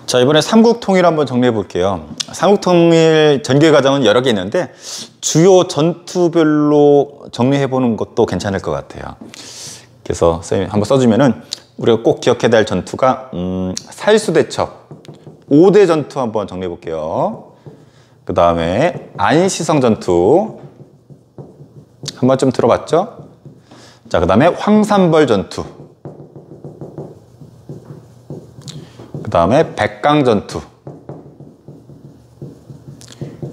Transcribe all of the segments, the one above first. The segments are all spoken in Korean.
자, 이번에 삼국통일 한번 정리해 볼게요. 삼국통일 전개 과정은 여러 개 있는데 주요 전투별로 정리해 보는 것도 괜찮을 것 같아요. 그래서 선생님 한번 써주면은 우리가 꼭 기억해야 될 전투가 살수대첩 5대 전투 한번 정리해 볼게요. 그 다음에 안시성 전투 한 번쯤 들어봤죠? 자, 그 다음에 황산벌 전투, 그 다음에 백강 전투,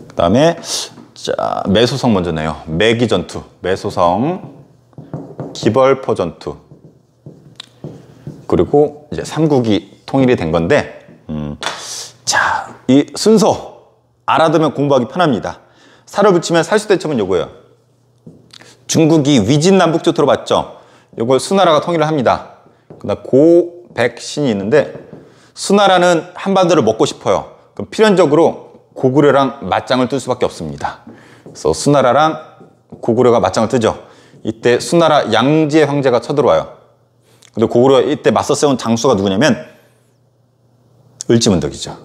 그 다음에 자 매소성 먼저네요. 매기 전투, 매소성, 기벌포 전투, 그리고 이제 삼국이 통일이 된 건데 자, 이 순서 알아두면 공부하기 편합니다. 살을 붙이면 살수대첩은 요거예요. 중국이 위진남북조 들어봤죠? 요걸 수나라가 통일을 합니다. 그다음 고백신이 있는데 수나라는 한반도를 먹고 싶어요. 그럼 필연적으로 고구려랑 맞짱을 뜰 수밖에 없습니다. 그래서 수나라랑 고구려가 맞짱을 뜨죠. 이때 수나라 양지의 황제가 쳐들어와요. 근데 고구려 이때 맞서 세운 장수가 누구냐면 을지문덕이죠.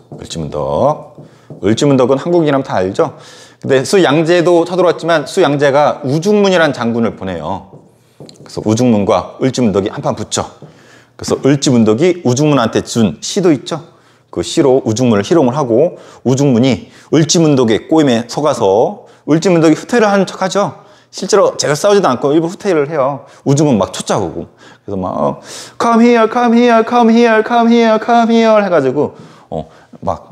을지문덕은 한국인이라면 다 알죠. 근데 수양제도 쳐들어왔지만 수양제가 우중문이라는 장군을 보내요. 그래서 우중문과 을지문덕이 한판 붙죠. 그래서 을지문덕이 우중문한테 준 시도 있죠. 그 시로 우중문을 희롱을 하고 우중문이 을지문덕의 꼬임에 속아서 을지문덕이 후퇴를 하는 척하죠. 실제로 제가 싸우지도 않고 일부 후퇴를 해요. 우중문 막 쫓아오고 그래서 막 come here, come here, come here, come here, come here 해가지고 막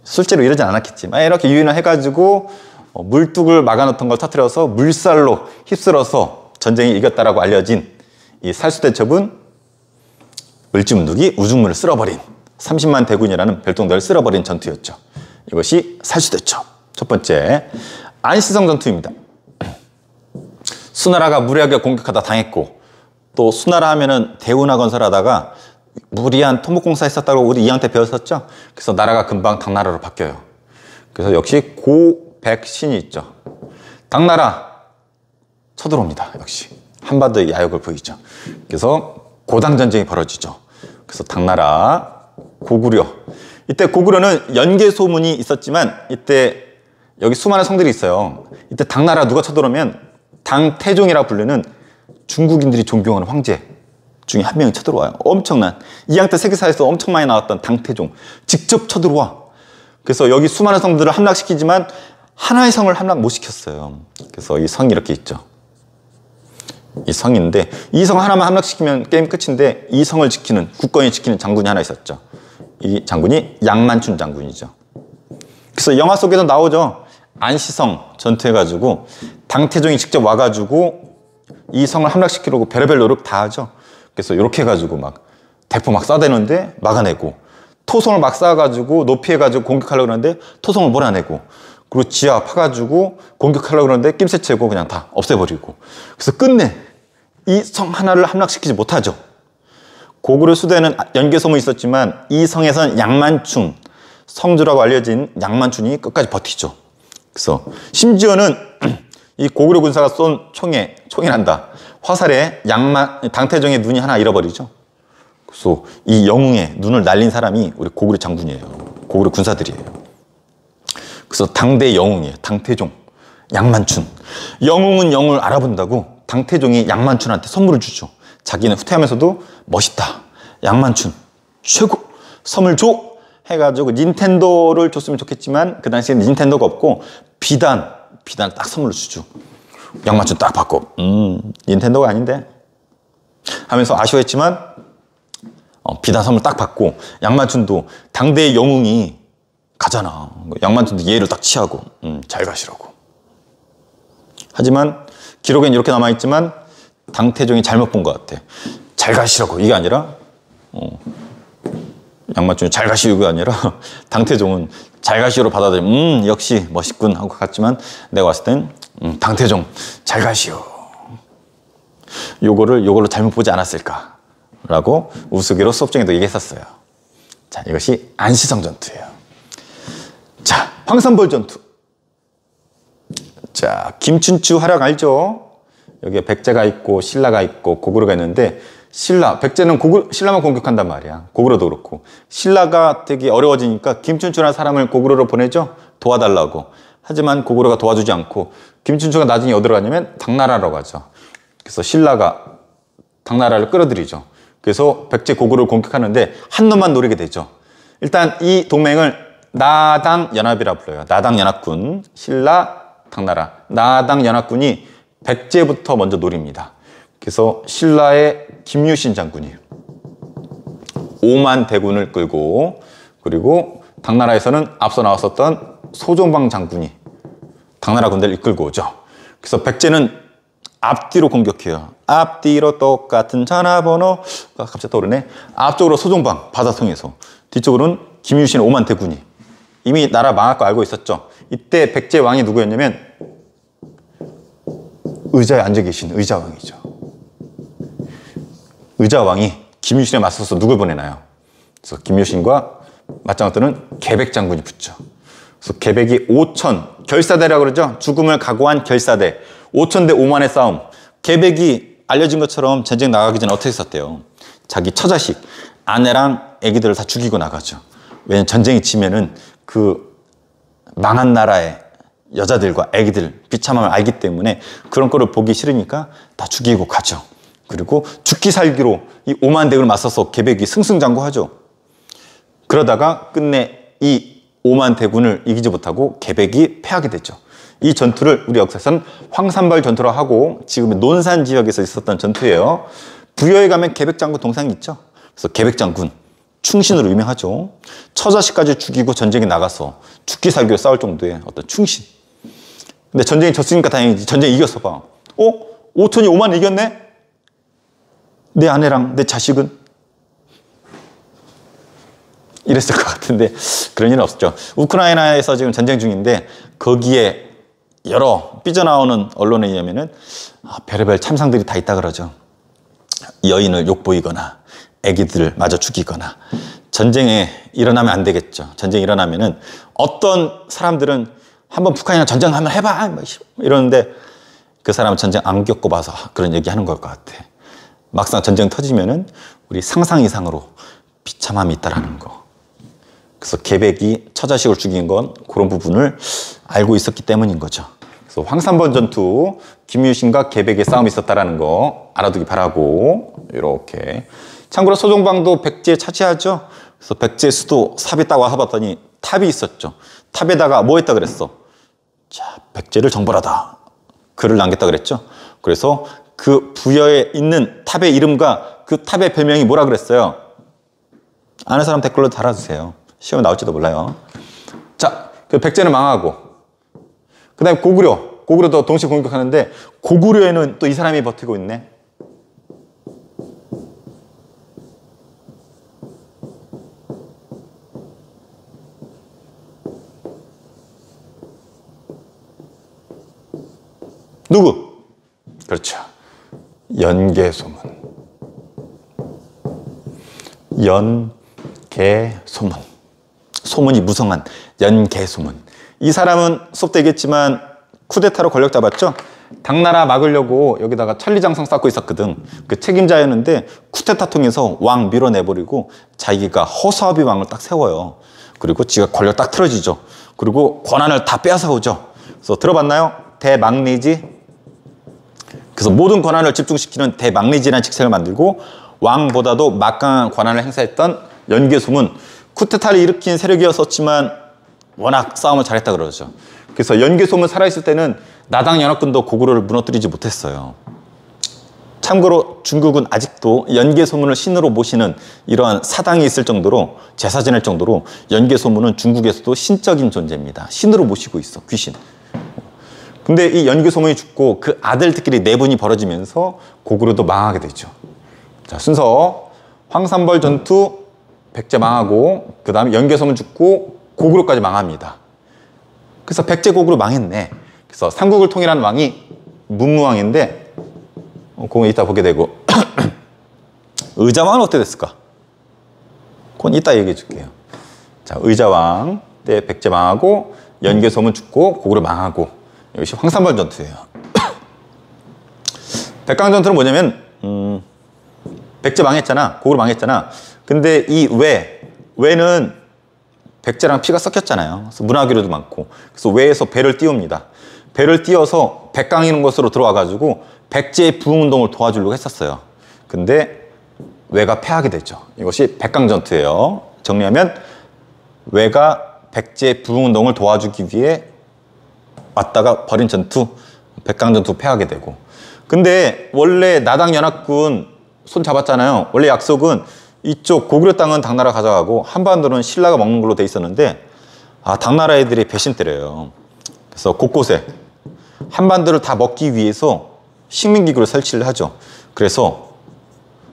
실제로 이러진 않았겠지만 이렇게 유인을 해가지고 물뚝을 막아놓던 걸 터뜨려서 물살로 휩쓸어서 전쟁이 이겼다라고 알려진 이 살수대첩은 을지문덕이 우중문을 쓸어버린 30만 대군이라는 별동대를 쓸어버린 전투였죠. 이것이 살수대첩. 첫 번째 안시성 전투입니다. 수나라가 무리하게 공격하다 당했고 또 수나라 하면은 대운하 건설하다가 무리한 토목공사 했었다고 우리 2학년 때 배웠었죠. 그래서 나라가 금방 당나라로 바뀌어요. 그래서 역시 고백신이 있죠. 당나라 쳐들어옵니다. 역시 한반도의 야욕을 보이죠. 그래서 고당 전쟁이 벌어지죠. 그래서 당나라, 고구려. 이때 고구려는 연개 소문이 있었지만 이때 여기 수많은 성들이 있어요. 이때 당나라 누가 쳐들어오면 당태종이라 부르는 중국인들이 존경하는 황제 중에 한 명이 쳐들어와요. 엄청난 이항 때 세계사에서 엄청 많이 나왔던 당태종 직접 쳐들어와. 그래서 여기 수많은 성들을 함락시키지만 하나의 성을 함락 못 시켰어요. 그래서 이 성이 이렇게 있죠. 이 성인데 이 성 하나만 함락시키면 게임 끝인데 이 성을 지키는 국권을 지키는 장군이 하나 있었죠. 이 장군이 양만춘 장군이죠. 그래서 영화 속에도 나오죠. 안시성 전투해가지고 당태종이 직접 와가지고 이 성을 함락시키려고 별의별 노력 다 하죠. 그래서 이렇게 해가지고 막 대포 막 쏴대는데 막아내고 토성을 막 쏴가지고 높이 해가지고 공격하려고 그러는데 토성을 몰아내고 그리고 지하 파가지고 공격하려고 그러는데 낌새채고 그냥 다 없애버리고 그래서 끝내 이 성 하나를 함락시키지 못하죠. 고구려 수대는 연개소문이 있었지만 이 성에서는 양만춘 성주라고 알려진 양만춘이 끝까지 버티죠. 그래서 심지어는 이 고구려 군사가 쏜 총이 난다. 화살에 당태종의 눈이 하나 잃어버리죠. 그래서 이 영웅의 눈을 날린 사람이 우리 고구려 장군이에요. 고구려 군사들이에요. 그래서 당대 영웅이에요. 당태종, 양만춘. 영웅은 영웅을 알아본다고 당태종이 양만춘한테 선물을 주죠. 자기는 후퇴하면서도 멋있다. 양만춘 최고. 선물 줘. 해가지고 닌텐도를 줬으면 좋겠지만 그 당시에 닌텐도가 없고 비단을 딱 선물로 주죠. 양만춘 딱 받고 닌텐도가 아닌데 하면서 아쉬워했지만 비단 선물 딱 받고 양만춘도 당대의 영웅이 가잖아. 양만춘도 예의를 딱 취하고 잘 가시라고. 하지만 기록엔 이렇게 남아있지만 당태종이 잘못 본 것 같아. 잘 가시라고 이게 아니라 양만춘이 잘 가시오가 아니라 당태종은 잘 가시오로 받아들이면 역시 멋있군 하고 갔지만 내가 봤을 땐 당태종 잘 가시오. 요걸로 잘못 보지 않았을까 라고 우스개로 수업중에도 얘기했었어요. 자, 이것이 안시성 전투예요. 자, 황산벌 전투. 자, 김춘추 활약 알죠? 여기에 백제가 있고 신라가 있고 고구려가 있는데 신라, 백제는 신라만 공격한단 말이야. 고구려도 그렇고. 신라가 되게 어려워지니까 김춘추라는 사람을 고구려로 보내죠. 도와달라고. 하지만 고구려가 도와주지 않고 김춘추가 나중에 어디로 가냐면 당나라로 가죠. 그래서 신라가 당나라를 끌어들이죠. 그래서 백제 고구려를 공격하는데 한 놈만 노리게 되죠. 일단 이 동맹을 나당연합이라 불러요. 나당연합군, 신라, 당나라. 나당연합군이 백제부터 먼저 노립니다. 그래서 신라의 김유신 장군이 5만 대군을 끌고, 그리고 당나라에서는 앞서 나왔었던 소종방 장군이 당나라 군대를 이끌고 오죠. 그래서 백제는 앞뒤로 공격해요. 앞뒤로 똑같은 전화번호가 갑자기 떠오르네. 앞쪽으로 소종방 바다 통해서, 뒤쪽으로는 김유신 5만 대군이. 이미 나라 망할 거 알고 있었죠. 이때 백제 왕이 누구였냐면 의자에 앉아 계신 의자왕이죠. 의자왕이 김유신에 맞서서 누굴 보내나요? 그래서 김유신과 맞짱을 뜨는 계백 장군이 붙죠. 그래서 계백이 5천, 결사대라고 그러죠. 죽음을 각오한 결사대. 5천 대 5만의 싸움. 계백이 알려진 것처럼 전쟁 나가기 전에 어떻게 했었대요? 자기 처자식, 아내랑 아기들을 다 죽이고 나가죠. 왜냐면 전쟁이 치면은 그 망한 나라의 여자들과 아기들 비참함을 알기 때문에 그런 거를 보기 싫으니까 다 죽이고 가죠. 그리고 죽기 살기로 이 5만 대군을 맞서서 계백이 승승장구하죠. 그러다가 끝내 이 5만 대군을 이기지 못하고 계백이 패하게 되죠. 이 전투를 우리 역사에서는 황산벌 전투로 하고, 지금의 논산 지역에서 있었던 전투예요. 부여에 가면 계백장군 동상이 있죠. 그래서 계백장군 충신으로 유명하죠. 처자식까지 죽이고 전쟁에 나가서 죽기 살기로 싸울 정도의 어떤 충신. 근데 전쟁이 졌으니까 다행이지. 전쟁이 이겼어 봐. 5천이 5만 이겼네? 내 아내랑 내 자식은? 이랬을 것 같은데 그런 일은 없었죠. 우크라이나에서 지금 전쟁 중인데 거기에 여러 삐져나오는 언론에 의하면은 별의별 참상들이 다 있다 그러죠. 여인을 욕보이거나 애기들을 마저 죽이거나. 전쟁에 일어나면 안 되겠죠. 전쟁이 일어나면은 어떤 사람들은 한번 북한이랑 전쟁 한번 해봐 이러는데 그 사람은 전쟁 안 겪어봐서 그런 얘기 하는 걸 것 같아. 막상 전쟁 터지면은 우리 상상 이상으로 비참함이 있다라는 거. 그래서 계백이 처자식을 죽인 건 그런 부분을 알고 있었기 때문인 거죠. 그래서 황산벌 전투, 김유신과 계백의 싸움이 있었다라는 거 알아두기 바라고. 이렇게. 참고로 소종방도 백제에 차지하죠. 그래서 백제 수도 삽이 딱 와서 봤더니 탑이 있었죠. 탑에다가 뭐 했다 그랬어? 자, 백제를 정벌하다. 글을 남겼다 그랬죠. 그래서 그 부여에 있는 탑의 이름과 그 탑의 별명이 뭐라 그랬어요? 아는 사람 댓글로 달아주세요. 시험에 나올지도 몰라요. 자, 그 백제는 망하고, 그 다음에 고구려도 동시에 공격하는데 고구려에는 또 이 사람이 버티고 있네. 누구? 그렇죠. 연개소문. 연개소문. 소문이 무성한 연개소문. 이 사람은 수업 때 얘기했지만 쿠데타로 권력 잡았죠. 당나라 막으려고 여기다가 천리장성 쌓고 있었거든. 그 책임자였는데 쿠데타 통해서 왕 밀어내버리고 자기가 허수아비 왕을 딱 세워요. 그리고 지가 권력 딱 틀어지죠. 그리고 권한을 다 빼앗아오죠. 그래서 들어봤나요? 대망리지. 그래서 모든 권한을 집중시키는 대망리지라는 직책을 만들고 왕보다도 막강한 권한을 행사했던 연개소문. 쿠데타를 일으킨 세력이었었지만 워낙 싸움을 잘했다 그러죠. 그래서 연개소문 살아있을 때는 나당연합군도 고구려를 무너뜨리지 못했어요. 참고로 중국은 아직도 연개소문을 신으로 모시는 이러한 사당이 있을 정도로, 제사 지낼 정도로 연개소문은 중국에서도 신적인 존재입니다. 신으로 모시고 있어, 귀신. 근데 이 연개소문이 죽고 그 아들들끼리 내분이 벌어지면서 고구려도 망하게 되죠. 자, 순서 황산벌 전투 백제 망하고, 그 다음에 연개소문 죽고 고구려까지 망합니다. 그래서 백제 고구려 망했네. 그래서 삼국을 통일한 왕이 문무왕인데 그건 이따 보게 되고 의자왕은 어떻게 됐을까? 그건 이따 얘기해 줄게요. 자, 의자왕 때 백제 망하고 연개소문 죽고 고구려 망하고, 이것이 황산벌 전투예요. 백강전투는 뭐냐면 백제 망했잖아. 고구려 망했잖아. 근데 이 외는 백제랑 피가 섞였잖아요. 그래서 문화교류도 많고. 그래서 외에서 배를 띄웁니다. 배를 띄워서 백강이는 곳으로 들어와가지고 백제의 부흥운동을 도와주려고 했었어요. 근데 외가 패하게 되죠. 이것이 백강전투예요. 정리하면 외가 백제의 부흥운동을 도와주기 위해 왔다가 벌인 전투, 백강전투 패하게 되고. 근데 원래 나당연합군 손 잡았잖아요. 원래 약속은 이쪽 고구려 땅은 당나라 가져가고 한반도는 신라가 먹는 걸로 돼 있었는데 당나라 애들이 배신 때려요. 그래서 곳곳에 한반도를 다 먹기 위해서 식민기구를 설치를 하죠. 그래서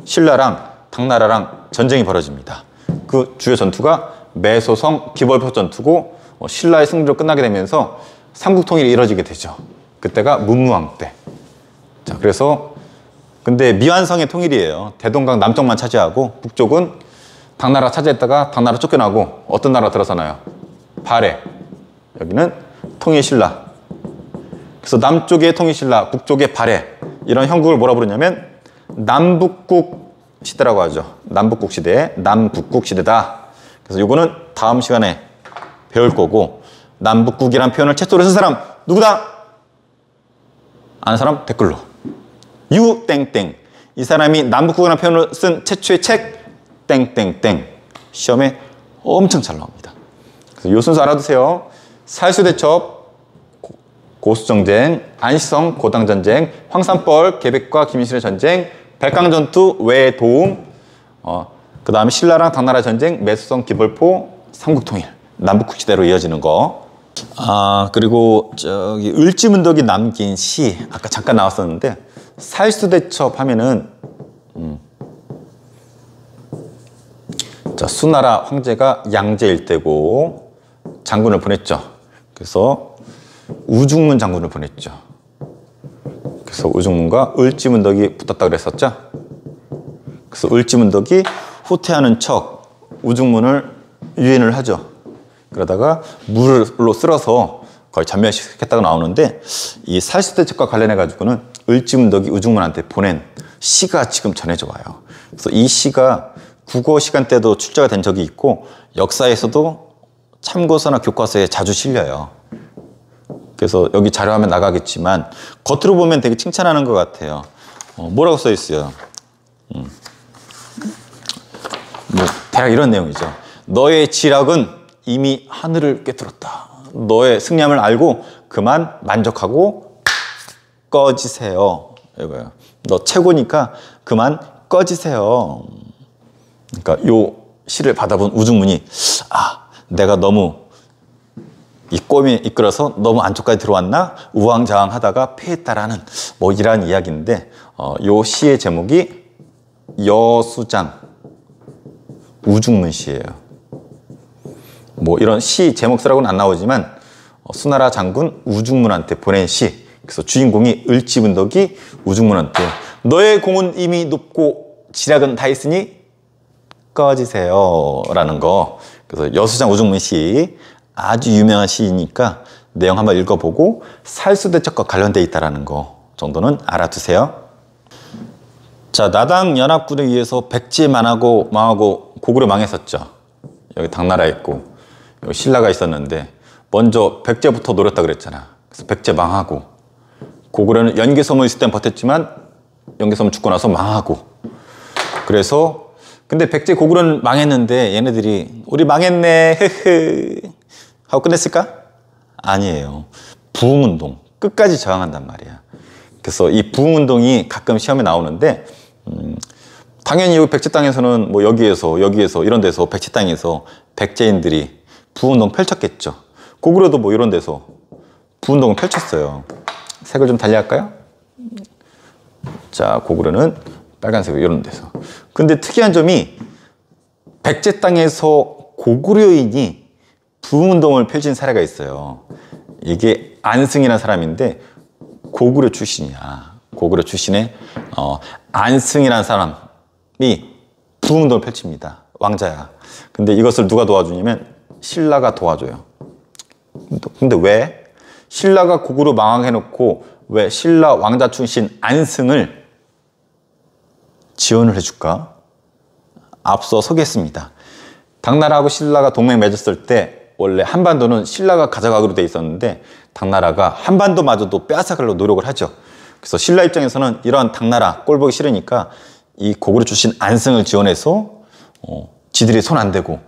신라랑 당나라랑 전쟁이 벌어집니다. 그 주요 전투가 매소성 기벌포 전투고 신라의 승리로 끝나게 되면서 삼국통일이 이루어지게 되죠. 그때가 문무왕 때. 자, 그래서 근데 미완성의 통일이에요. 대동강 남쪽만 차지하고 북쪽은 당나라 차지했다가 당나라 쫓겨나고 어떤 나라 들어서나요? 발해. 여기는 통일신라. 그래서 남쪽의 통일신라, 북쪽의 발해. 이런 형국을 뭐라 부르냐면 남북국 시대라고 하죠. 남북국 시대, 남북국 시대다. 그래서 요거는 다음 시간에 배울 거고, 남북국이란 표현을 최초로 쓴 사람 누구다? 아는 사람 댓글로. 유땡땡. 이 사람이 남북국이라는 표현을 쓴 최초의 책 땡땡땡. 시험에 엄청 잘 나옵니다. 그래서 요 순서 알아두세요. 살수대첩, 고수정쟁, 안시성, 고당전쟁, 황산벌, 계백과 김일실의 전쟁, 백강전투, 외도움, 그 다음에 신라랑 당나라 전쟁, 매수성, 기벌포, 삼국통일, 남북국 시대로 이어지는 거. 그리고 저기 을지문덕이 남긴 시, 아까 잠깐 나왔었는데, 살수대첩 하면은 자, 수나라 황제가 양제 일대고 장군을 보냈죠. 그래서 우중문 장군을 보냈죠. 그래서 우중문과 을지문덕이 붙었다 그랬었죠. 그래서 을지문덕이 후퇴하는 척 우중문을 유인을 하죠. 그러다가 물로 쓸어서 거의 전멸시켰다고 나오는데, 이 살수대첩과 관련해 가지고는 을지문덕이 우중문한테 보낸 시가 지금 전해져 와요. 그래서 이 시가 국어 시간 때도 출제가 된 적이 있고 역사에서도 참고서나 교과서에 자주 실려요. 그래서 여기 자료화면 나가겠지만 겉으로 보면 되게 칭찬하는 것 같아요. 뭐라고 써 있어요? 대략 이런 내용이죠. 너의 지략은 이미 하늘을 꿰뚫었다. 너의 승리함을 알고 그만 만족하고 꺼지세요. 이거요. 너 최고니까 그만 꺼지세요. 그러니까 요 시를 받아본 우중문이 내가 너무 이 꼼에 이끌어서 너무 안쪽까지 들어왔나? 우왕좌왕하다가 패했다라는 뭐 이러한 이야기인데, 요 시의 제목이 여수장 우중문 시예요. 뭐 이런 시 제목 쓰라고는 안 나오지만 수나라 장군 우중문한테 보낸 시. 그래서 주인공이 을지문덕이 우중문한테 너의 공은 이미 높고 지략은 다 있으니 꺼지세요 라는 거. 그래서 여수장 우중문 시 아주 유명한 시이니까 내용 한번 읽어보고 살수대첩과 관련돼 있다는 거 정도는 알아두세요. 자, 나당연합군에 의해서 백제 망하고 고구려 망했었죠. 여기 당나라 있고 여기 신라가 있었는데 먼저 백제부터 노렸다 그랬잖아. 그래서 백제 망하고 고구려는 연개섬을 있을 땐 버텼지만 연개섬 죽고 나서 망하고. 그래서 근데 백제 고구려는 망했는데 얘네들이 우리 망했네 흐흐 하고 끝냈을까? 아니에요. 부흥운동 끝까지 저항한단 말이야. 그래서 이 부흥운동이 가끔 시험에 나오는데 당연히 여기 백제 땅에서는 뭐 여기에서 이런 데서 백제 땅에서 백제인들이 부흥운동 펼쳤겠죠. 고구려도 뭐 이런 데서 부흥운동을 펼쳤어요. 색을 좀 달리할까요? 자, 고구려는 빨간색 이런 데서. 근데 특이한 점이 백제 땅에서 고구려인이 부흥운동을 펼친 사례가 있어요. 이게 안승이라는 사람인데 고구려 출신이야. 고구려 출신의 안승이라는 사람이 부흥운동을 펼칩니다. 왕자야. 근데 이것을 누가 도와주냐면 신라가 도와줘요. 근데 왜? 신라가 고구려 망하게 해놓고 왜 신라 왕자 출신 안승을 지원을 해줄까? 앞서 서겠습니다. 당나라하고 신라가 동맹 맺었을 때 원래 한반도는 신라가 가져가기로 돼 있었는데 당나라가 한반도마저도 빼앗아가려고 노력을 하죠. 그래서 신라 입장에서는 이러한 당나라 꼴보기 싫으니까 이 고구려 출신 안승을 지원해서 지들이 손 안 대고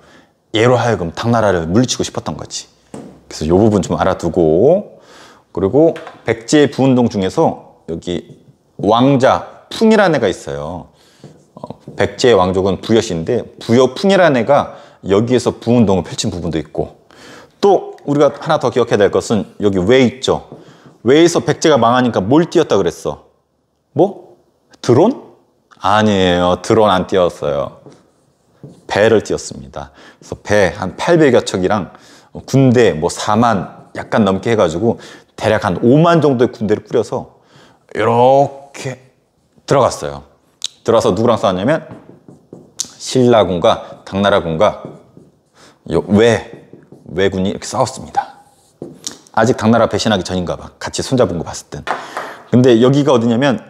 얘로 하여금 당나라를 물리치고 싶었던 거지. 그래서 이 부분 좀 알아두고, 그리고 백제 부운동 중에서 여기 왕자 풍이라는 애가 있어요. 백제 왕족은 부여씨인데 부여풍이라는 애가 여기에서 부운동을 펼친 부분도 있고, 또 우리가 하나 더 기억해야 될 것은 여기 왜 있죠. 왜에서 백제가 망하니까 뭘 띄었다 그랬어? 뭐? 드론? 아니에요. 드론 안 띄웠어요. 배를 띄웠습니다. 그래서 배 한 800여 척이랑 군대 뭐 4만 약간 넘게 해가지고 대략 한 5만 정도의 군대를 꾸려서 이렇게 들어갔어요. 들어와서 누구랑 싸웠냐면 신라군과 당나라군과 왜군이 이렇게 싸웠습니다. 아직 당나라 배신하기 전인가 봐. 같이 손잡은 거 봤을 땐. 근데 여기가 어디냐면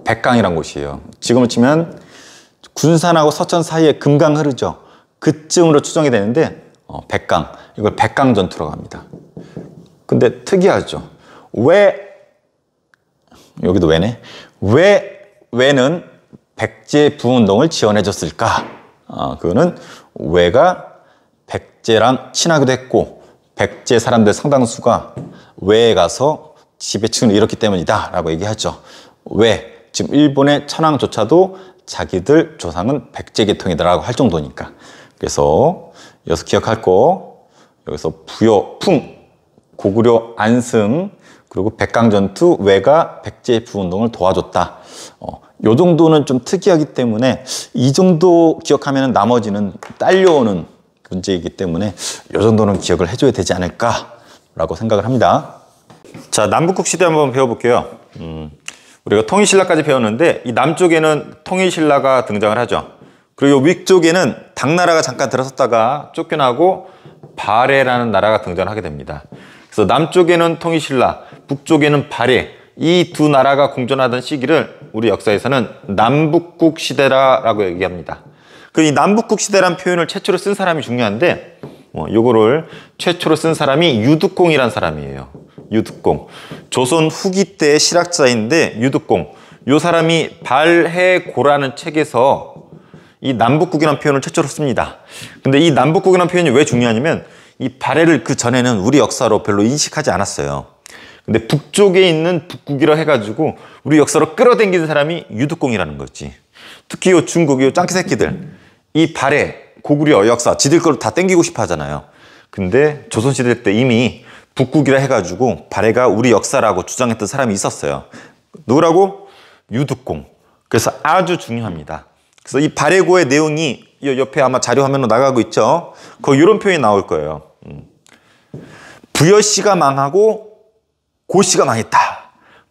백강이란 곳이에요. 지금을 치면 군산하고 서천 사이에 금강 흐르죠. 그쯤으로 추정이 되는데 백강, 이걸 백강전투라고 합니다. 근데 특이하죠. 왜, 여기도 왜네? 왜는 백제 부운동을 지원해줬을까? 그거는 왜가 백제랑 친하기도 했고 백제 사람들 상당수가 왜에 가서 지배층을 잃었기 때문이다 라고 얘기하죠. 왜? 지금 일본의 천황조차도 자기들 조상은 백제 계통이다 라고 할 정도니까. 그래서 여기서 기억할 거, 여기서 부여, 풍, 고구려 안승, 그리고 백강전투, 왜가 백제 부운동을 도와줬다. 요 정도는 좀 특이하기 때문에 이 정도 기억하면 나머지는 딸려오는 문제이기 때문에 요 정도는 기억을 해줘야 되지 않을까라고 생각을 합니다. 자, 남북국 시대 한번 배워볼게요. 우리가 통일신라까지 배웠는데 이 남쪽에는 통일신라가 등장을 하죠. 그리고 위쪽에는 당나라가 잠깐 들어섰다가 쫓겨나고 발해라는 나라가 등장하게 됩니다. 그래서 남쪽에는 통일신라, 북쪽에는 발해, 이 두 나라가 공존하던 시기를 우리 역사에서는 남북국 시대라고 얘기합니다. 이 남북국 시대라는 표현을 최초로 쓴 사람이 중요한데 요거를 최초로 쓴 사람이 유득공이라는 사람이에요. 유득공. 조선 후기 때의 실학자인데 유득공. 요 사람이 발해고라는 책에서 이 남북국이라는 표현을 최초로 씁니다. 근데 이 남북국이라는 표현이 왜 중요하냐면 이 발해를 그 전에는 우리 역사로 별로 인식하지 않았어요. 근데 북쪽에 있는 북국이라 해가지고 우리 역사로 끌어당긴 사람이 유득공이라는 거지. 특히 요 중국, 요 짱키 새끼들. 이 발해, 고구려 역사, 지들 거로 다 땡기고 싶어 하잖아요. 근데 조선시대 때 이미 북국이라 해가지고 발해가 우리 역사라고 주장했던 사람이 있었어요. 누구라고? 유득공. 그래서 아주 중요합니다. 그래서 이 발해고의 내용이 이 옆에 아마 자료 화면으로 나가고 있죠. 거기 이런 표현이 나올 거예요. 부여씨가 망하고 고씨가 망했다.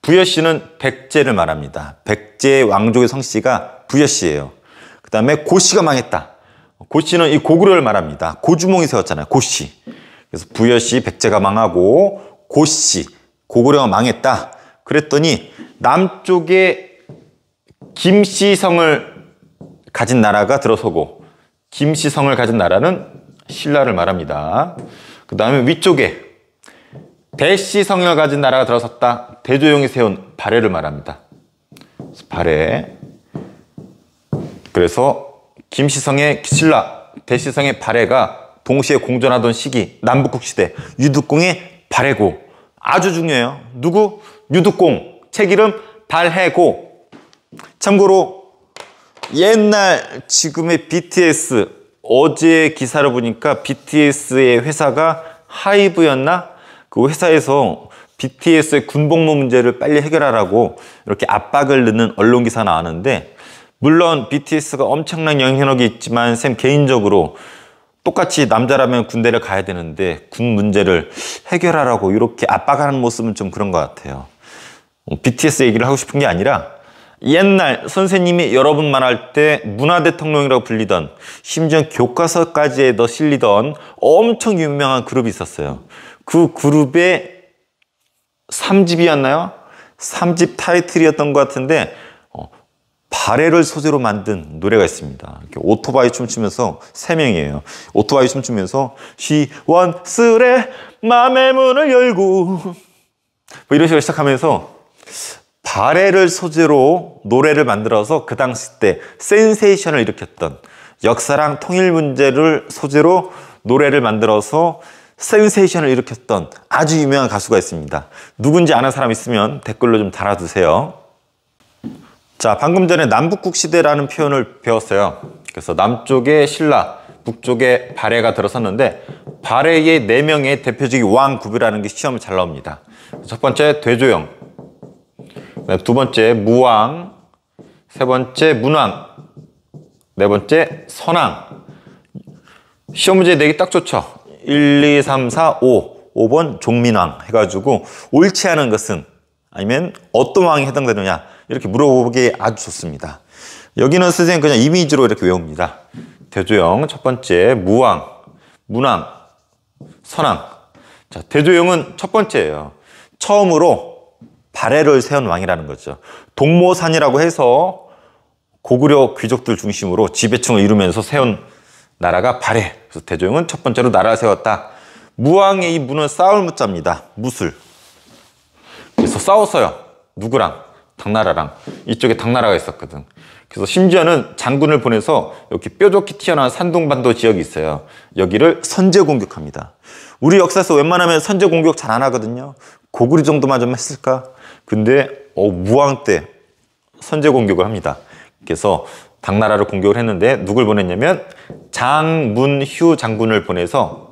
부여씨는 백제를 말합니다. 백제 왕족의 성씨가 부여씨예요. 그 다음에 고씨가 망했다. 고씨는 이 고구려를 말합니다. 고주몽이 세웠잖아요. 고씨. 그래서 부여씨, 백제가 망하고 고씨, 고구려가 망했다. 그랬더니 남쪽에 김씨성을 가진 나라가 들어서고 김씨성을 가진 나라는 신라를 말합니다. 그 다음에 위쪽에 대씨성을 가진 나라가 들어섰다. 대조영이 세운 발해를 말합니다. 발해. 그래서 김씨성의 신라, 대씨성의 발해가 동시에 공존하던 시기, 남북국 시대, 유득공의 발해고. 아주 중요해요. 누구? 유득공. 책 이름 발해고. 참고로 옛날 지금의 BTS, 어제 기사를 보니까 BTS의 회사가 하이브였나? 그 회사에서 BTS의 군복무 문제를 빨리 해결하라고 이렇게 압박을 넣는 언론 기사 나왔는데, 물론 BTS가 엄청난 영향력이 있지만 쌤 개인적으로 똑같이 남자라면 군대를 가야 되는데 군 문제를 해결하라고 이렇게 압박하는 모습은 좀 그런 것 같아요. BTS 얘기를 하고 싶은 게 아니라 옛날 선생님이 여러분 말할 때 문화대통령이라고 불리던, 심지어 교과서까지에 더 실리던 엄청 유명한 그룹이 있었어요. 그 그룹의 3집이었나요? 3집 타이틀이었던 것 같은데 발해를 소재로 만든 노래가 있습니다. 이렇게 오토바이 춤추면서 3명이에요. 오토바이 춤추면서 시원스레 맘의 문을 열고 뭐 이런 식으로 시작하면서 발해를 소재로 노래를 만들어서 그 당시 때 센세이션을 일으켰던, 역사랑 통일 문제를 소재로 노래를 만들어서 센세이션을 일으켰던 아주 유명한 가수가 있습니다. 누군지 아는 사람 있으면 댓글로 좀 달아두세요. 자, 방금 전에 남북국 시대라는 표현을 배웠어요. 그래서 남쪽에 신라, 북쪽에 발해가 들어섰는데 발해의 4명의 대표적인 왕 구비라는 게 시험을 잘 나옵니다. 첫 번째 대조영, 두 번째 무왕, 세 번째 문왕, 네 번째 선왕. 시험 문제 내기 딱 좋죠. 1, 2, 3, 4, 5. 5번 종민왕 해가지고 옳지 않은 것은, 아니면 어떤 왕이 해당되느냐 이렇게 물어보기 아주 좋습니다. 여기는 선생님 그냥 이미지로 이렇게 외웁니다. 대조영 첫 번째, 무왕, 문왕, 선왕. 자, 대조영은 첫 번째예요. 처음으로 발해를 세운 왕이라는 거죠. 동모산이라고 해서 고구려 귀족들 중심으로 지배층을 이루면서 세운 나라가 발해. 그래서 대조영은 첫 번째로 나라를 세웠다. 무왕의 이 무는 싸울 무자입니다. 무술. 그래서 싸웠어요. 누구랑? 당나라랑. 이쪽에 당나라가 있었거든. 그래서 심지어는 장군을 보내서 여기 뾰족히 튀어나온 산둥반도 지역이 있어요. 여기를 선제 공격합니다. 우리 역사에서 웬만하면 선제 공격 잘 안 하거든요. 고구려 정도만 좀 했을까? 근데 무왕 때 선제 공격을 합니다. 그래서 당나라를 공격을 했는데 누굴 보냈냐면 장문휴 장군을 보내서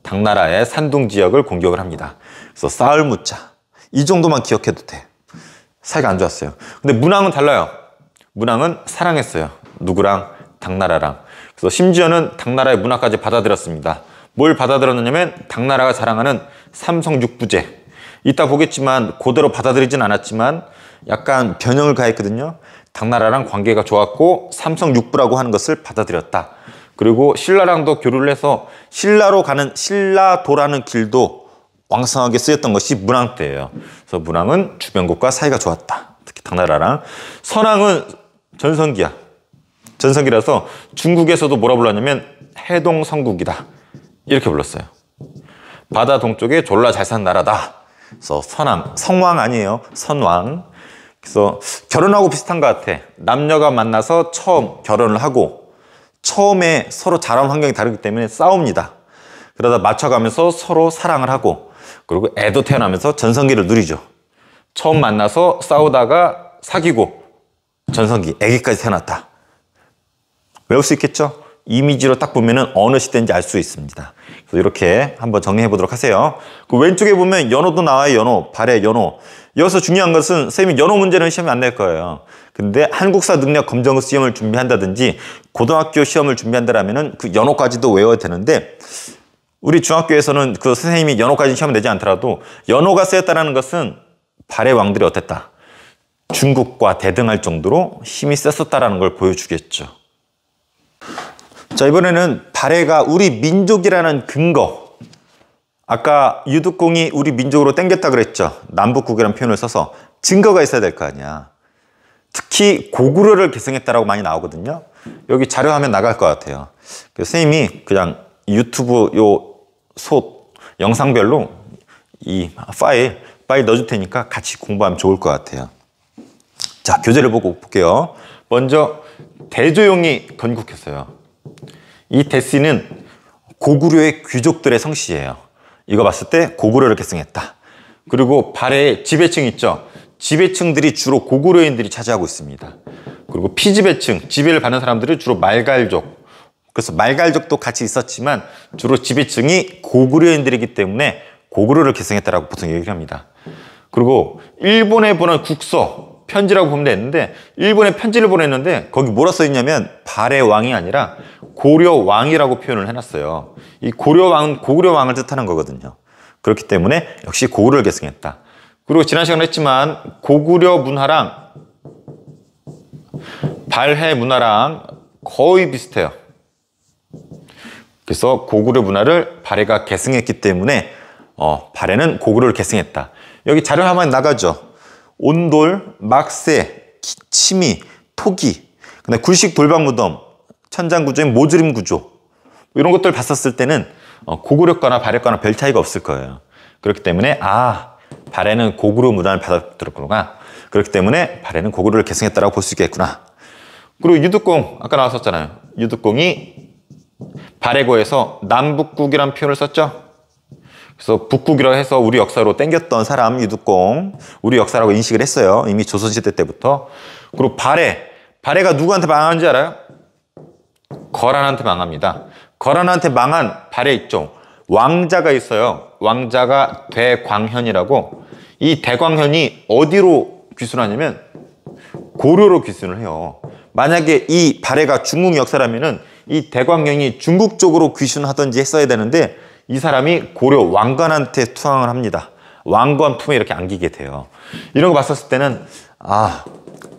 당나라의 산둥 지역을 공격을 합니다. 그래서 싸울 무자. 이 정도만 기억해도 돼. 사이가 안 좋았어요. 근데 문왕은 달라요. 문왕은 사랑했어요. 누구랑? 당나라랑. 그래서 심지어는 당나라의 문화까지 받아들였습니다. 뭘 받아들였냐면 당나라가 자랑하는 삼성육부제. 이따 보겠지만 그대로 받아들이진 않았지만 약간 변형을 가했거든요. 당나라랑 관계가 좋았고 삼성육부라고 하는 것을 받아들였다. 그리고 신라랑도 교류를 해서 신라로 가는 신라도라는 길도 왕성하게 쓰였던 것이 문왕 때예요. 그래서 문왕은 주변국과 사이가 좋았다. 특히 당나라랑. 선왕은 전성기야. 전성기라서 중국에서도 뭐라 불렀냐면 해동성국이다. 이렇게 불렀어요. 바다 동쪽에 졸라 잘 산 나라다. 그래서 선왕, 성왕 아니에요. 선왕. 그래서 결혼하고 비슷한 것 같아. 남녀가 만나서 처음 결혼을 하고 처음에 서로 자라온 환경이 다르기 때문에 싸웁니다. 그러다 맞춰가면서 서로 사랑을 하고 그리고 애도 태어나면서 전성기를 누리죠. 처음 만나서 싸우다가 사귀고 전성기, 애기까지 태어났다. 외울 수 있겠죠? 이미지로 딱 보면은 어느 시대인지 알 수 있습니다. 그래서 이렇게 한번 정리해 보도록 하세요. 그 왼쪽에 보면 연호도 나와요. 연호, 발해, 연호. 여기서 중요한 것은 선생님이 연호 문제는 시험에 안 낼 거예요. 근데 한국사 능력 검정 시험을 준비한다든지 고등학교 시험을 준비한다라면은 그 연호까지도 외워야 되는데 우리 중학교에서는 그 선생님이 연호까지 시험을 내지 않더라도 연호가 쓰였다는 것은 발해 왕들이 어땠다. 중국과 대등할 정도로 힘이 셌었다는 걸 보여주겠죠. 자, 이번에는 발해가 우리 민족이라는 근거. 아까 유득공이 우리 민족으로 땡겼다 그랬죠. 남북국이라는 표현을 써서 증거가 있어야 될 거 아니야. 특히 고구려를 계승했다라고 많이 나오거든요. 여기 자료화면 나갈 것 같아요. 그래서 선생님이 그냥 유튜브 영상별로 이 파일 넣어줄 테니까 같이 공부하면 좋을 것 같아요. 자, 교재를 보고 볼게요. 먼저 대조영이 건국했어요. 이 대씨는 고구려의 귀족들의 성씨예요. 이거 봤을 때 고구려를 계승했다. 그리고 발해의 지배층 있죠. 지배층들이 주로 고구려인들이 차지하고 있습니다. 그리고 피지배층, 지배를 받는 사람들이 주로 말갈족. 그래서 말갈족도 같이 있었지만 주로 지배층이 고구려인들이기 때문에 고구려를 계승했다라고 보통 얘기를 합니다. 그리고 일본에 보낸 국서, 편지라고 보면 되는데 일본에 편지를 보냈는데 거기 뭐라 써있냐면 발해 왕이 아니라 고려 왕이라고 표현을 해놨어요. 이 고려 왕은 고구려 왕을 뜻하는 거거든요. 그렇기 때문에 역시 고구려를 계승했다. 그리고 지난 시간에 했지만 고구려 문화랑 발해 문화랑 거의 비슷해요. 그래서 고구려 문화를 발해가 계승했기 때문에 발해는 고구려를 계승했다. 여기 자료 한번 나가죠. 온돌, 막새, 치미, 토기, 근데 굴식 돌방 무덤, 천장 구조인 모조림 구조 이런 것들 봤었을 때는 고구려 거나 발해 거나 별 차이가 없을 거예요. 그렇기 때문에 발해는 고구려 문화를 받아들였구나. 그렇기 때문에 발해는 고구려를 계승했다고 볼 수 있겠구나. 그리고 유득공 아까 나왔었잖아요. 유득공이 발해고에서 남북국이라는 표현을 썼죠. 그래서 북국이라고 해서 우리 역사로 땡겼던 사람 유득공, 우리 역사라고 인식을 했어요. 이미 조선시대 때부터. 그리고 발해가 누구한테 망한지 알아요? 거란한테 망합니다. 거란한테 망한 발해 있죠. 왕자가 있어요. 왕자가 대광현이라고. 이 대광현이 어디로 귀순하냐면 고려로 귀순을 해요. 만약에 이 발해가 중국 역사라면은 이 대광현이 중국 쪽으로 귀순하든지 했어야 되는데 이 사람이 고려 왕관한테 투항을 합니다. 왕관 품에 이렇게 안기게 돼요. 이런 거 봤었을 때는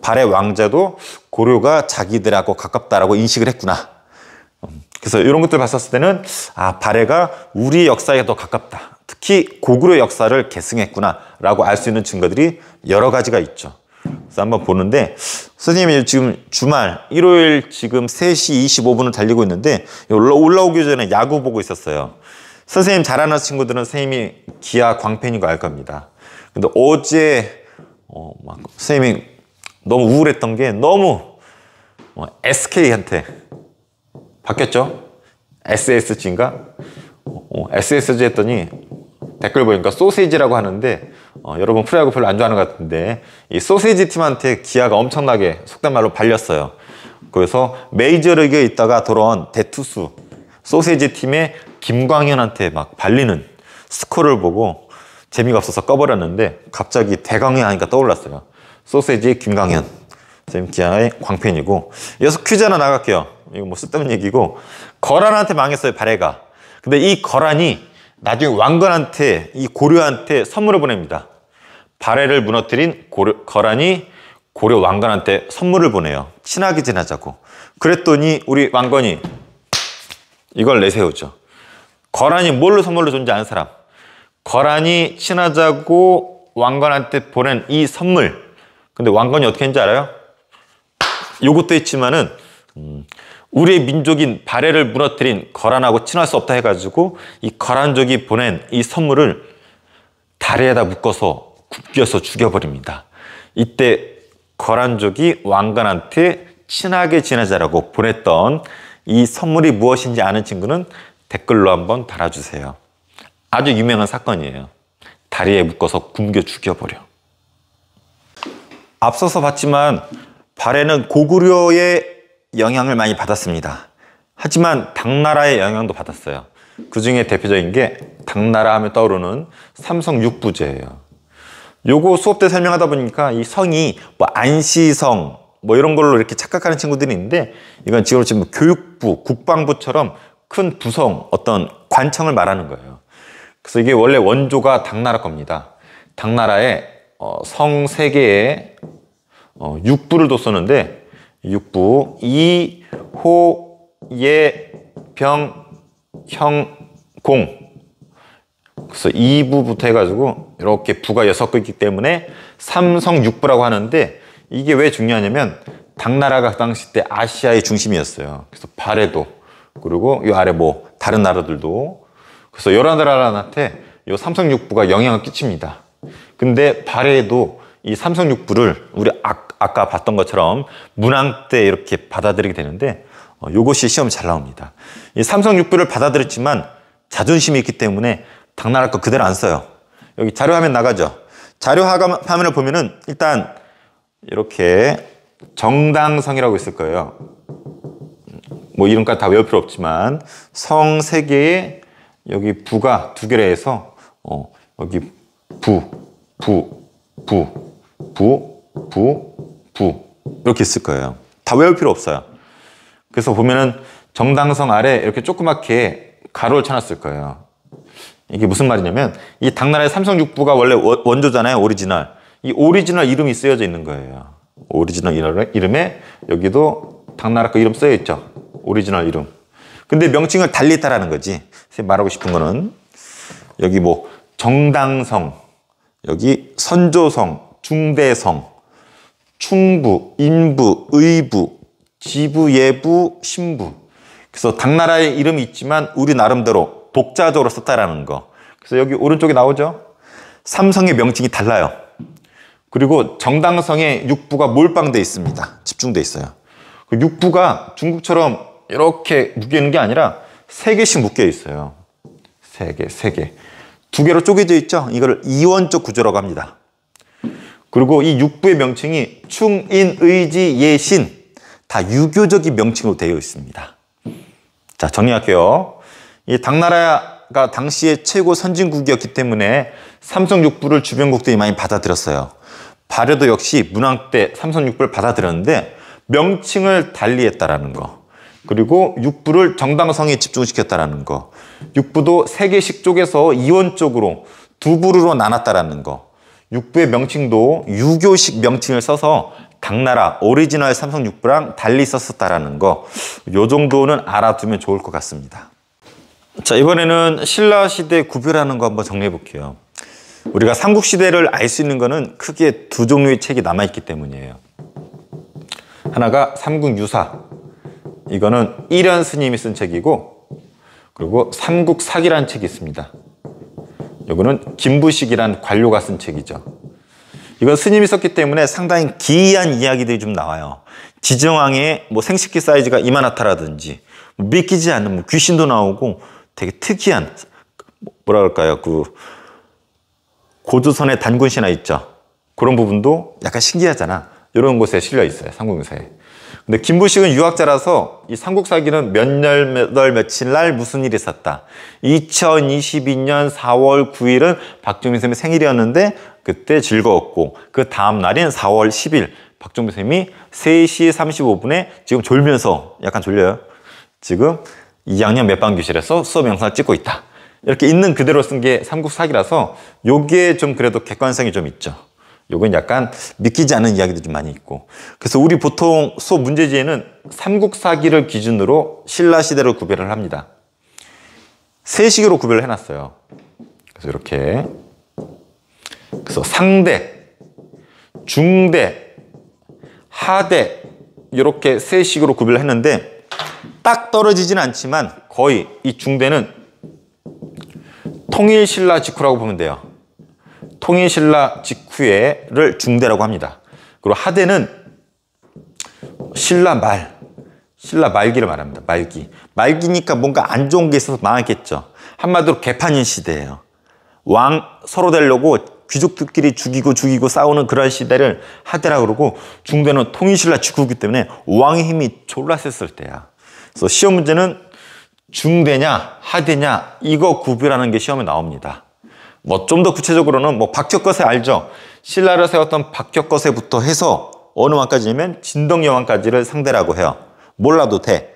발해 왕자도 고려가 자기들하고 가깝다라고 인식을 했구나. 그래서 이런 것들 봤었을 때는 발해가 우리 역사에 더 가깝다. 특히 고구려 역사를 계승했구나 라고 알 수 있는 증거들이 여러 가지가 있죠. 그래서 한번 보는데 선생님이 지금 주말 일요일 지금 3시 25분을 달리고 있는데 올라오기 전에 야구 보고 있었어요. 선생님 잘 아는 친구들은 선생님이 기아 광팬인 거 알 겁니다. 근데 어제 선생님이 너무 우울했던 게 너무 SK한테 바뀌었죠? SSG인가? SSG 했더니 댓글 보니까 소시지라고 하는데 여러분 프로야구 별로 안 좋아하는 것 같은데 이 소시지 팀한테 기아가 엄청나게 속된 말로 발렸어요. 그래서 메이저리그에 있다가 돌아온 대투수 소시지 팀의 김광현한테 막 발리는 스코어를 보고 재미가 없어서 꺼버렸는데 갑자기 대광현 하니까 떠올랐어요. 소시지 김광현. 선생님 기아의 광팬이고. 이어서 퀴즈 하나 나갈게요. 이거 뭐 쓸데없는 얘기고. 거란한테 망했어요, 발해가. 근데 이 거란이 나중에 왕건한테, 이 고려한테 선물을 보냅니다. 발해를 무너뜨린 거란이 고려 왕건한테 선물을 보내요. 친하게 지내자고. 그랬더니 우리 왕건이 이걸 내세우죠. 거란이 뭘로 선물로 줬는지 아는 사람. 거란이 친하자고 왕건한테 보낸 이 선물. 근데 왕건이 어떻게 했는지 알아요? 요것도 있지만은 우리의 민족인 발해를 무너뜨린 거란하고 친할 수 없다 해가지고 이 거란족이 보낸 이 선물을 다리에다 묶어서 굽겨서 죽여버립니다. 이때 거란족이 왕건한테 친하게 지내자라고 보냈던 이 선물이 무엇인지 아는 친구는 댓글로 한번 달아주세요. 아주 유명한 사건이에요. 다리에 묶어서 굶겨 죽여버려. 앞서서 봤지만 발해는 고구려의 영향을 많이 받았습니다. 하지만 당나라의 영향도 받았어요. 그 중에 대표적인 게 당나라 하면 떠오르는 삼성육부제예요. 요거 수업 때 설명하다 보니까 이 성이 안시성 이런 걸로 이렇게 착각하는 친구들이 있는데 이건 지금 교육부, 국방부처럼 큰 부성, 어떤 관청을 말하는 거예요. 그래서 이게 원래 원조가 당나라 겁니다. 당나라에 성 3개에 육부를 뒀었는데 육부 이, 호, 예, 병, 형, 공. 그래서 2부부터 해가지고 이렇게 부가 6개 있기 때문에 삼성육부라고 하는데 이게 왜 중요하냐면 당나라가 그 당시 때 아시아의 중심이었어요. 그래서 발해도 그리고 이 아래 다른 나라들도 그래서 여러 나라한테 이 삼성육부가 영향을 끼칩니다. 근데 발해도 이 삼성육부를 우리 아까 봤던 것처럼 문왕 때 이렇게 받아들이게 되는데 이것이 시험에 잘 나옵니다. 이 삼성육부를 받아들였지만 자존심이 있기 때문에 당나라 거 그대로 안 써요. 여기 자료화면 나가죠. 자료화면을 보면은 일단 이렇게 정당성이라고 있을 거예요. 이름까지 다 외울 필요 없지만 성 3개에 여기 부가 2개로 해서 여기 부 이렇게 있을 거예요. 다 외울 필요 없어요. 그래서 보면은 정당성 아래 이렇게 조그맣게 가로를 쳐놨을 거예요. 이게 무슨 말이냐면 이 당나라의 삼성육부가 원래 원조잖아요. 오리지널. 이 오리지널 이름이 쓰여져 있는 거예요. 오리지널 이름에 여기도 당나라 거 이름 쓰여 있죠. 오리지널 이름. 근데 명칭을 달리 했다라는 거지. 말하고 싶은 거는 여기 정당성, 여기 선조성, 중대성, 충부, 인부, 의부, 지부, 예부, 신부. 그래서 당나라의 이름이 있지만 우리 나름대로 독자적으로 썼다라는 거. 그래서 여기 오른쪽에 나오죠. 삼성의 명칭이 달라요. 그리고 정당성에 육부가 몰빵돼 있습니다. 집중돼 있어요. 그 육부가 중국처럼 이렇게 묶여 있는 게 아니라 3개씩 묶여 있어요. 3개, 3개. 2개로 쪼개져 있죠. 이거를 이원적 구조라고 합니다. 그리고 이 육부의 명칭이 충인, 의지, 예신 다 유교적인 명칭으로 되어 있습니다. 자, 정리할게요. 이 당나라가 당시의 최고 선진국이었기 때문에 삼성 육부를 주변국들이 많이 받아들였어요. 발해도 역시 문왕 때 삼성 육부를 받아들였는데 명칭을 달리했다라는 거. 그리고 육부를 정당성에 집중시켰다라는 거. 육부도 3개씩 쪼개서 이원적으로 2부로 나눴다라는 거. 육부의 명칭도 유교식 명칭을 써서 당나라 오리지널 삼성 육부랑 달리 썼었다라는 거. 요 정도는 알아두면 좋을 것 같습니다. 자, 이번에는 신라시대 구별하는 거 한번 정리해 볼게요. 우리가 삼국시대를 알 수 있는 거는 크게 2 종류의 책이 남아있기 때문이에요. 하나가 삼국유사. 이거는 이련 스님이 쓴 책이고, 그리고 삼국사기라는 책이 있습니다. 이거는 김부식이라는 관료가 쓴 책이죠. 이건 스님이 썼기 때문에 상당히 기이한 이야기들이 좀 나와요. 지정왕의 뭐 생식기 사이즈가 이만하다라든지, 믿기지 않는 뭐 귀신도 나오고 되게 특이한, 뭐라 그럴까요? 그 고조선의 단군 신화 있죠. 그런 부분도 약간 신기하잖아. 이런 곳에 실려 있어요. 삼국유사에. 근데 김부식은 유학자라서 이 삼국사기는 몇 월 며칠 날 무슨 일이 있었다. 2022년 4월 9일은 박정민 쌤의 생일이었는데 그때 즐거웠고, 그 다음 날인 4월 10일 박정민 쌤이 3시 35분에 지금 졸면서, 약간 졸려요. 지금 2학년 몇반 교실에서 수업 영상을 찍고 있다. 이렇게 있는 그대로 쓴 게 삼국사기라서 요게 좀 그래도 객관성이 좀 있죠. 요건 약간 믿기지 않는 이야기도 좀 많이 있고. 그래서 우리 보통 수업 문제지에는 삼국사기를 기준으로 신라시대를 구별을 합니다. 3식으로 구별을 해놨어요. 그래서 이렇게. 그래서 상대, 중대, 하대 이렇게 3식으로 구별을 했는데 딱 떨어지진 않지만 거의 이 중대는 통일신라 직후라고 보면 돼요. 통일신라 직후에를 중대라고 합니다. 그리고 하대는 신라 말기를 말합니다. 말기니까 뭔가 안 좋은 게 있어서 망했겠죠. 한마디로 개판인 시대예요. 왕 서로 되려고 귀족들끼리 죽이고 싸우는 그런 시대를 하대라고 그러고, 중대는 통일신라 직후이기 때문에 왕의 힘이 졸라 셌을 때야. 그래서 시험 문제는 중대냐 하대냐 이거 구별하는 게 시험에 나옵니다. 뭐 좀 더 구체적으로는 뭐 박혁거세 알죠? 신라를 세웠던 박혁거세부터 해서 어느 왕까지냐면 진덕여왕까지를 상대라고 해요. 몰라도 돼.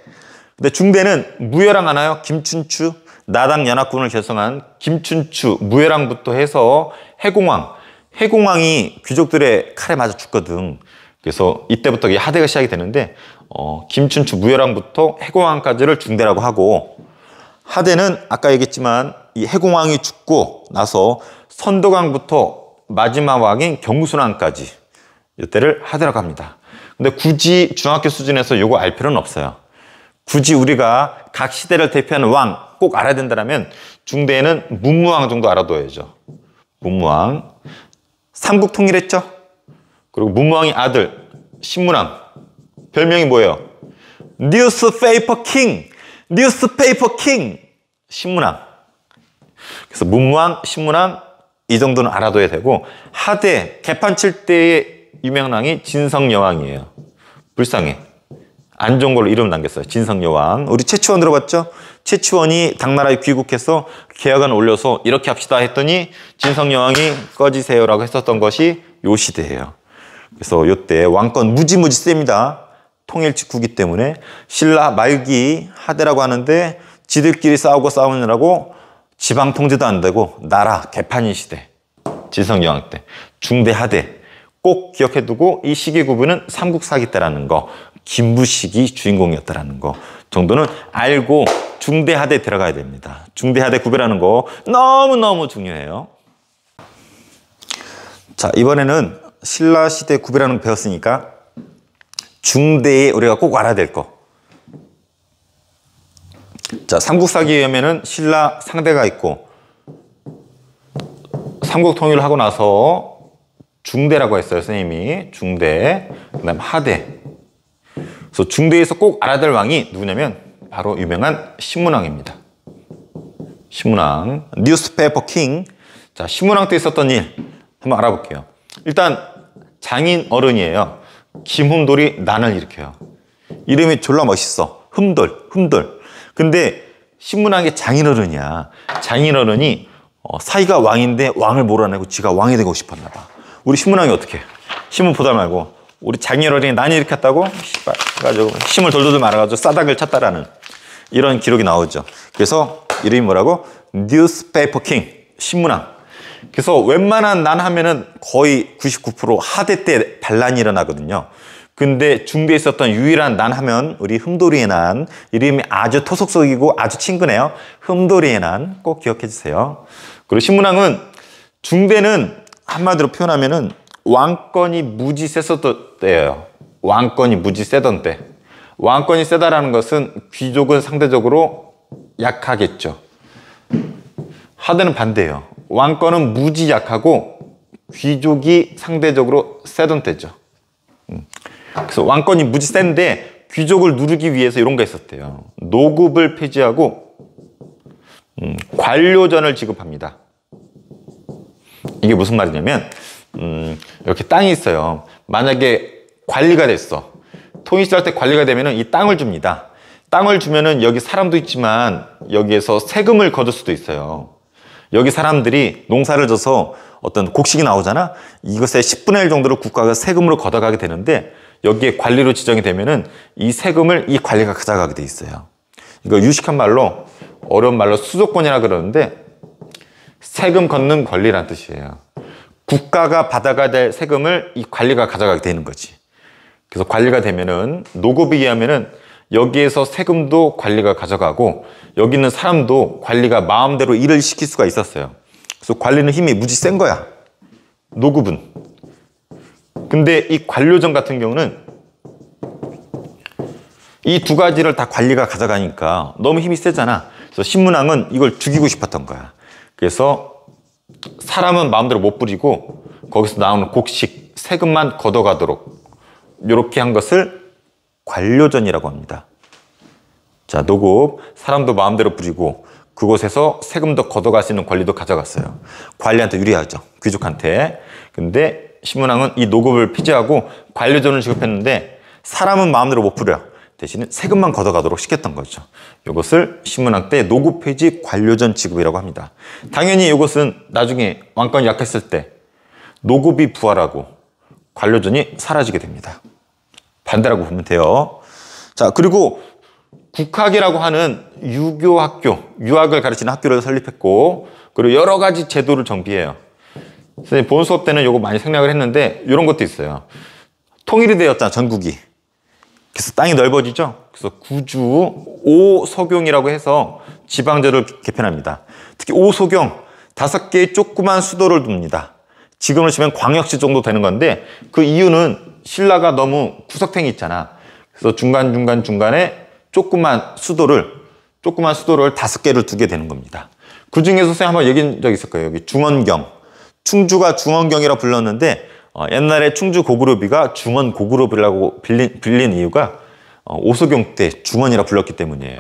근데 중대는 무열왕 아나요? 김춘추 나당 연합군을 결성한 김춘추 무열왕부터 해서 해공왕이 귀족들의 칼에 맞아 죽거든. 그래서 이때부터 이 하대가 시작이 되는데 김춘추 무열왕부터 해공왕까지를 중대라고 하고, 하대는 아까 얘기했지만 이 해공왕이 죽고 나서 선덕왕부터 마지막 왕인 경순왕까지 이때를 하대라고 합니다. 근데 굳이 중학교 수준에서 요거 알 필요는 없어요. 굳이 우리가 각 시대를 대표하는 왕 꼭 알아야 된다면 중대에는 문무왕 정도 알아둬야죠. 문무왕. 삼국 통일했죠? 그리고 문무왕의 아들 신문왕. 별명이 뭐예요? 뉴스페이퍼 킹! 신문왕. 그래서 문무왕, 신문왕 이 정도는 알아둬야 되고, 하대, 개판 칠 때의 유명한 왕이 진성여왕이에요. 불쌍해. 안 좋은 걸로 이름 남겼어요. 진성여왕. 우리 최치원 들어봤죠? 최치원이 당나라에 귀국해서 계약안을 올려서 이렇게 합시다 했더니 진성여왕이 꺼지세요라고 했었던 것이 요 시대예요. 그래서 요때 왕권 무지무지 셉니다. 통일 직후기 때문에. 신라 말기 하대라고 하는데 지들끼리 싸우느라고 지방 통제도 안 되고 나라 개판인 시대. 진성여왕 때. 중대 하대. 꼭 기억해두고 이 시기 구분은 삼국사기 때라는 거, 김부식이 주인공이었다라는 거 정도는 알고 중대하대 들어가야 됩니다. 중대하대 구별하는 거 너무너무 중요해요. 자, 이번에는 신라 시대 구비라는 거 배웠으니까 중대에 우리가 꼭 알아야 될 거. 자, 삼국사기에 의하면은 신라 상대가 있고 삼국 통일을 하고 나서 중대라고 했어요, 선생님이. 중대, 그다음 하대. 그래서 중대에서 꼭 알아야 될 왕이 누구냐면 바로 유명한 신문왕입니다. 신문왕, 뉴스페이퍼 킹. 자, 신문왕 때 있었던 일 한번 알아볼게요. 일단 장인 어른이에요. 김흠돌이 난을 일으켜요. 이름이 졸라 멋있어. 흠돌. 근데 신문왕의 장인 어른이야. 장인 어른이 사이가 왕인데 왕을 몰아내고 지가 왕이 되고 싶었나 봐. 우리 신문왕이 어떻게 해? 신문 보다 말고 우리 장인 어른이 난을 일으켰다고 씨발 해가지고 힘을 돌돌 말아가지고 싸닥을 쳤다라는 이런 기록이 나오죠. 그래서 이름이 뭐라고? 뉴스페이퍼 킹, 신문왕. 그래서 웬만한 난 하면은 거의 99% 하대 때 반란이 일어나거든요. 근데 중대에 있었던 유일한 난 하면 우리 흠돌이의 난, 이름이 아주 토속적이고 아주 친근해요. 흠돌이의 난 꼭 기억해 주세요. 그리고 신문왕은 중대는 한마디로 표현하면은 왕권이 무지 셌었던 때예요. 왕권이 무지 세던 때. 왕권이 세다라는 것은 귀족은 상대적으로 약하겠죠. 하대는 반대예요. 왕권은 무지 약하고 귀족이 상대적으로 세던 때죠. 그래서 왕권이 무지 센데 귀족을 누르기 위해서 이런 거 있었대요. 노급을 폐지하고 관료전을 지급합니다. 이게 무슨 말이냐면 이렇게 땅이 있어요. 만약에 관리가 됐어. 통일시할 때 관리가 되면은 이 땅을 줍니다. 땅을 주면은 여기 사람도 있지만 여기에서 세금을 거둘 수도 있어요. 여기 사람들이 농사를 져서 어떤 곡식이 나오잖아. 이것의 10분의 1 정도를 국가가 세금으로 걷어가게 되는데 여기에 관리로 지정이 되면은 이 세금을 이 관리가 가져가게 돼 있어요. 이거 유식한 말로 어려운 말로 수조권이라 그러는데 세금 걷는 권리란 뜻이에요. 국가가 받아가야 될 세금을 이 관리가 가져가게 되는 거지. 그래서 관리가 되면은 노급에 의하면은 여기에서 세금도 관리가 가져가고 여기 있는 사람도 관리가 마음대로 일을 시킬 수가 있었어요. 그래서 관리는 힘이 무지 센 거야. 노급은. 근데 이 관료전 같은 경우는 이 두 가지를 다 관리가 가져가니까 너무 힘이 세잖아. 그래서 신문왕은 이걸 죽이고 싶었던 거야. 그래서 사람은 마음대로 못 부리고 거기서 나오는 곡식, 세금만 걷어가도록 이렇게 한 것을 관료전이라고 합니다. 자, 노급, 사람도 마음대로 부리고 그곳에서 세금도 걷어갈 수 있는 권리도 가져갔어요. 관리한테 유리하죠. 귀족한테. 근데 신문왕은 이 노급을 폐지하고 관료전을 지급했는데 사람은 마음대로 못 부려. 대신에 세금만 걷어가도록 시켰던 거죠. 이것을 신문왕 때 노급 폐지 관료전 지급이라고 합니다. 당연히 이것은 나중에 왕권이 약했을 때 노급이 부활하고 관료전이 사라지게 됩니다. 반대라고 보면 돼요. 자, 그리고 국학이라고 하는 유교 학교, 유학을 가르치는 학교를 설립했고 그리고 여러 가지 제도를 정비해요. 선생님 본 수업 때는 이거 많이 생략을 했는데 이런 것도 있어요. 통일이 되었잖아, 전국이. 그래서 땅이 넓어지죠. 그래서 구주 오소경이라고 해서 지방제를 개편합니다. 특히 오소경 5개의 조그만 수도를 둡니다. 지금으로 치면 광역시 정도 되는 건데 그 이유는 신라가 너무 구석탱이 있잖아. 그래서 중간에 조그만 수도를 5개를 두게 되는 겁니다. 그 중에서 선생님 한번 얘기한 적 있을 거예요. 여기 중원경. 충주가 중원경이라고 불렀는데 옛날에 충주 고구려비가 중원 고구려비라고 빌린 이유가 오소경 때 중원이라 불렀기 때문이에요.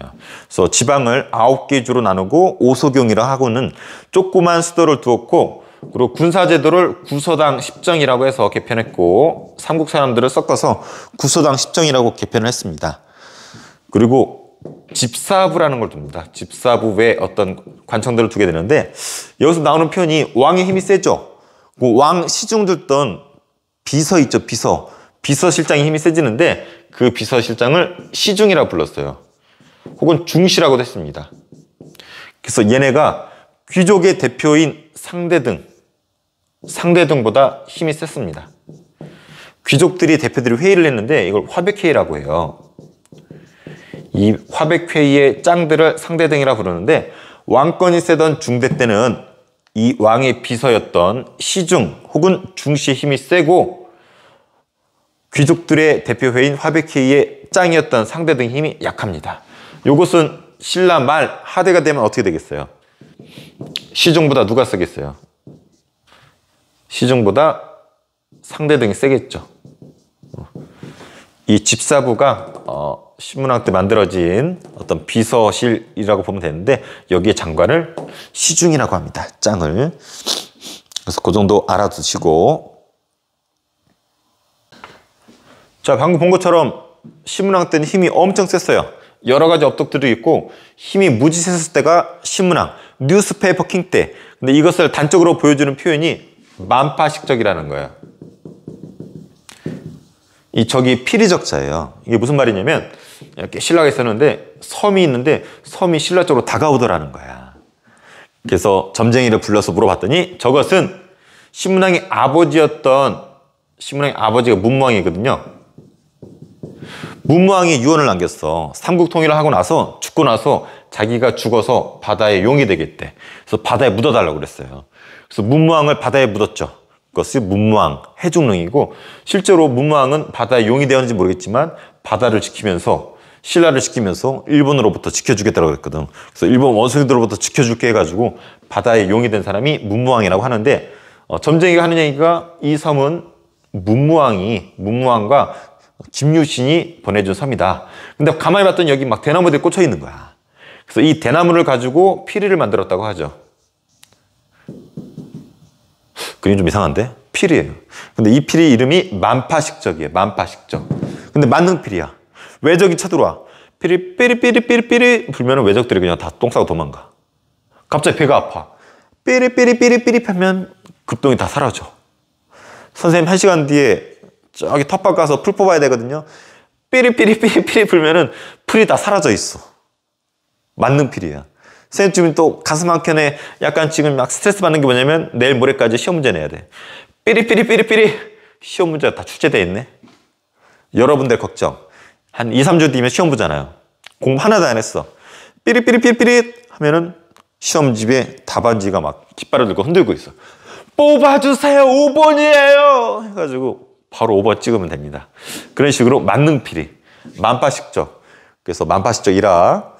그래서 지방을 9개 주로 나누고 오소경이라 하고는 조그만 수도를 두었고 그리고 군사제도를 구소당 십정이라고 해서 개편했고 삼국 사람들을 섞어서 구소당 십정이라고 개편을 했습니다. 그리고 집사부라는 걸 둡니다. 집사부 외에 어떤 관청들을 두게 되는데 여기서 나오는 표현이 왕의 힘이 세죠. 왕 시중 듣던 비서 있죠. 비서실장의 힘이 세지는데 그 비서실장을 시중이라고 불렀어요. 혹은 중시라고도 했습니다. 그래서 얘네가 귀족의 대표인 상대등보다 힘이 셌습니다. 귀족들이 대표들이 회의를 했는데 이걸 화백회의라고 해요. 이 화백회의의 짱들을 상대등이라 부르는데 왕권이 세던 중대 때는 이 왕의 비서였던 시중 혹은 중시의 힘이 세고 귀족들의 대표회인 화백회의의 짱이었던 상대등의 힘이 약합니다. 요것은 신라 말 하대가 되면 어떻게 되겠어요? 시중보다 누가 세겠어요? 시중보다 상대등이 세겠죠. 이 집사부가 신문왕 때 만들어진 어떤 비서실이라고 보면 되는데 여기에 장관을 시중이라고 합니다. 짱을. 그래서 그 정도 알아두시고, 자, 방금 본 것처럼 신문왕 때는 힘이 엄청 셌어요. 여러 가지 업적들이 있고 힘이 무지 셌을 때가 신문왕, 뉴스페이퍼 킹 때. 근데 이것을 단적으로 보여주는 표현이 만파식적이라는 거예요. 이 적이 피리적자예요. 이게 무슨 말이냐면 이렇게 신라가 있었는데 섬이 있는데 섬이 신라 쪽으로 다가오더라는 거야. 그래서 점쟁이를 불러서 물어봤더니 저것은 신문왕의 아버지였던, 신문왕의 아버지가 문무왕이거든요. 문무왕이 유언을 남겼어. 삼국 통일을 하고 나서, 죽고 나서 자기가 죽어서 바다의 용이 되겠대. 그래서 바다에 묻어달라고 그랬어요. 그래서 문무왕을 바다에 묻었죠. 그것이 문무왕, 해중릉이고, 실제로 문무왕은 바다의 용이 되었는지 모르겠지만 바다를 지키면서, 신라를 지키면서 일본으로부터 지켜주겠다고 그랬거든. 그래서 일본 원수들로부터 지켜줄게 해가지고 바다의 용이 된 사람이 문무왕이라고 하는데, 점쟁이가 하는 얘기가 이 섬은 문무왕과 김유신이 보내준 섬이다. 근데 가만히 봤더니 여기 막 대나무들이 꽂혀 있는 거야. 그래서 이 대나무를 가지고 피리를 만들었다고 하죠. 그림 좀 이상한데? 피리예요. 근데 이 피리 이름이 만파식적이에요. 만파식적. 근데 만능피리야. 외적이 쳐들어와. 피리 삐리 불면 외적들이 그냥 다 똥 싸고 도망가. 갑자기 배가 아파. 삐리 하면 급동이 다 사라져. 선생님 1시간 뒤에 저기 텃밭 가서 풀 뽑아야 되거든요. 삐리 불면은 풀이 다 사라져 있어. 만능필이야. 선생님 또 가슴 한켠에 약간 지금 막 스트레스 받는 게 뭐냐면 내일 모레까지 시험 문제 내야 돼. 삐리 시험 문제가 다 출제되어 있네. 여러분들 걱정. 한 2, 3주 뒤면 시험 보잖아요. 공부 하나도 안 했어. 삐리 하면은 시험집에 답안지가 막 깃발을 들고 흔들고 있어. 뽑아주세요. 5번이에요. 해가지고 바로 5번 찍으면 됩니다. 그런 식으로 만능필이, 만파식적. 그래서 만파식적이라.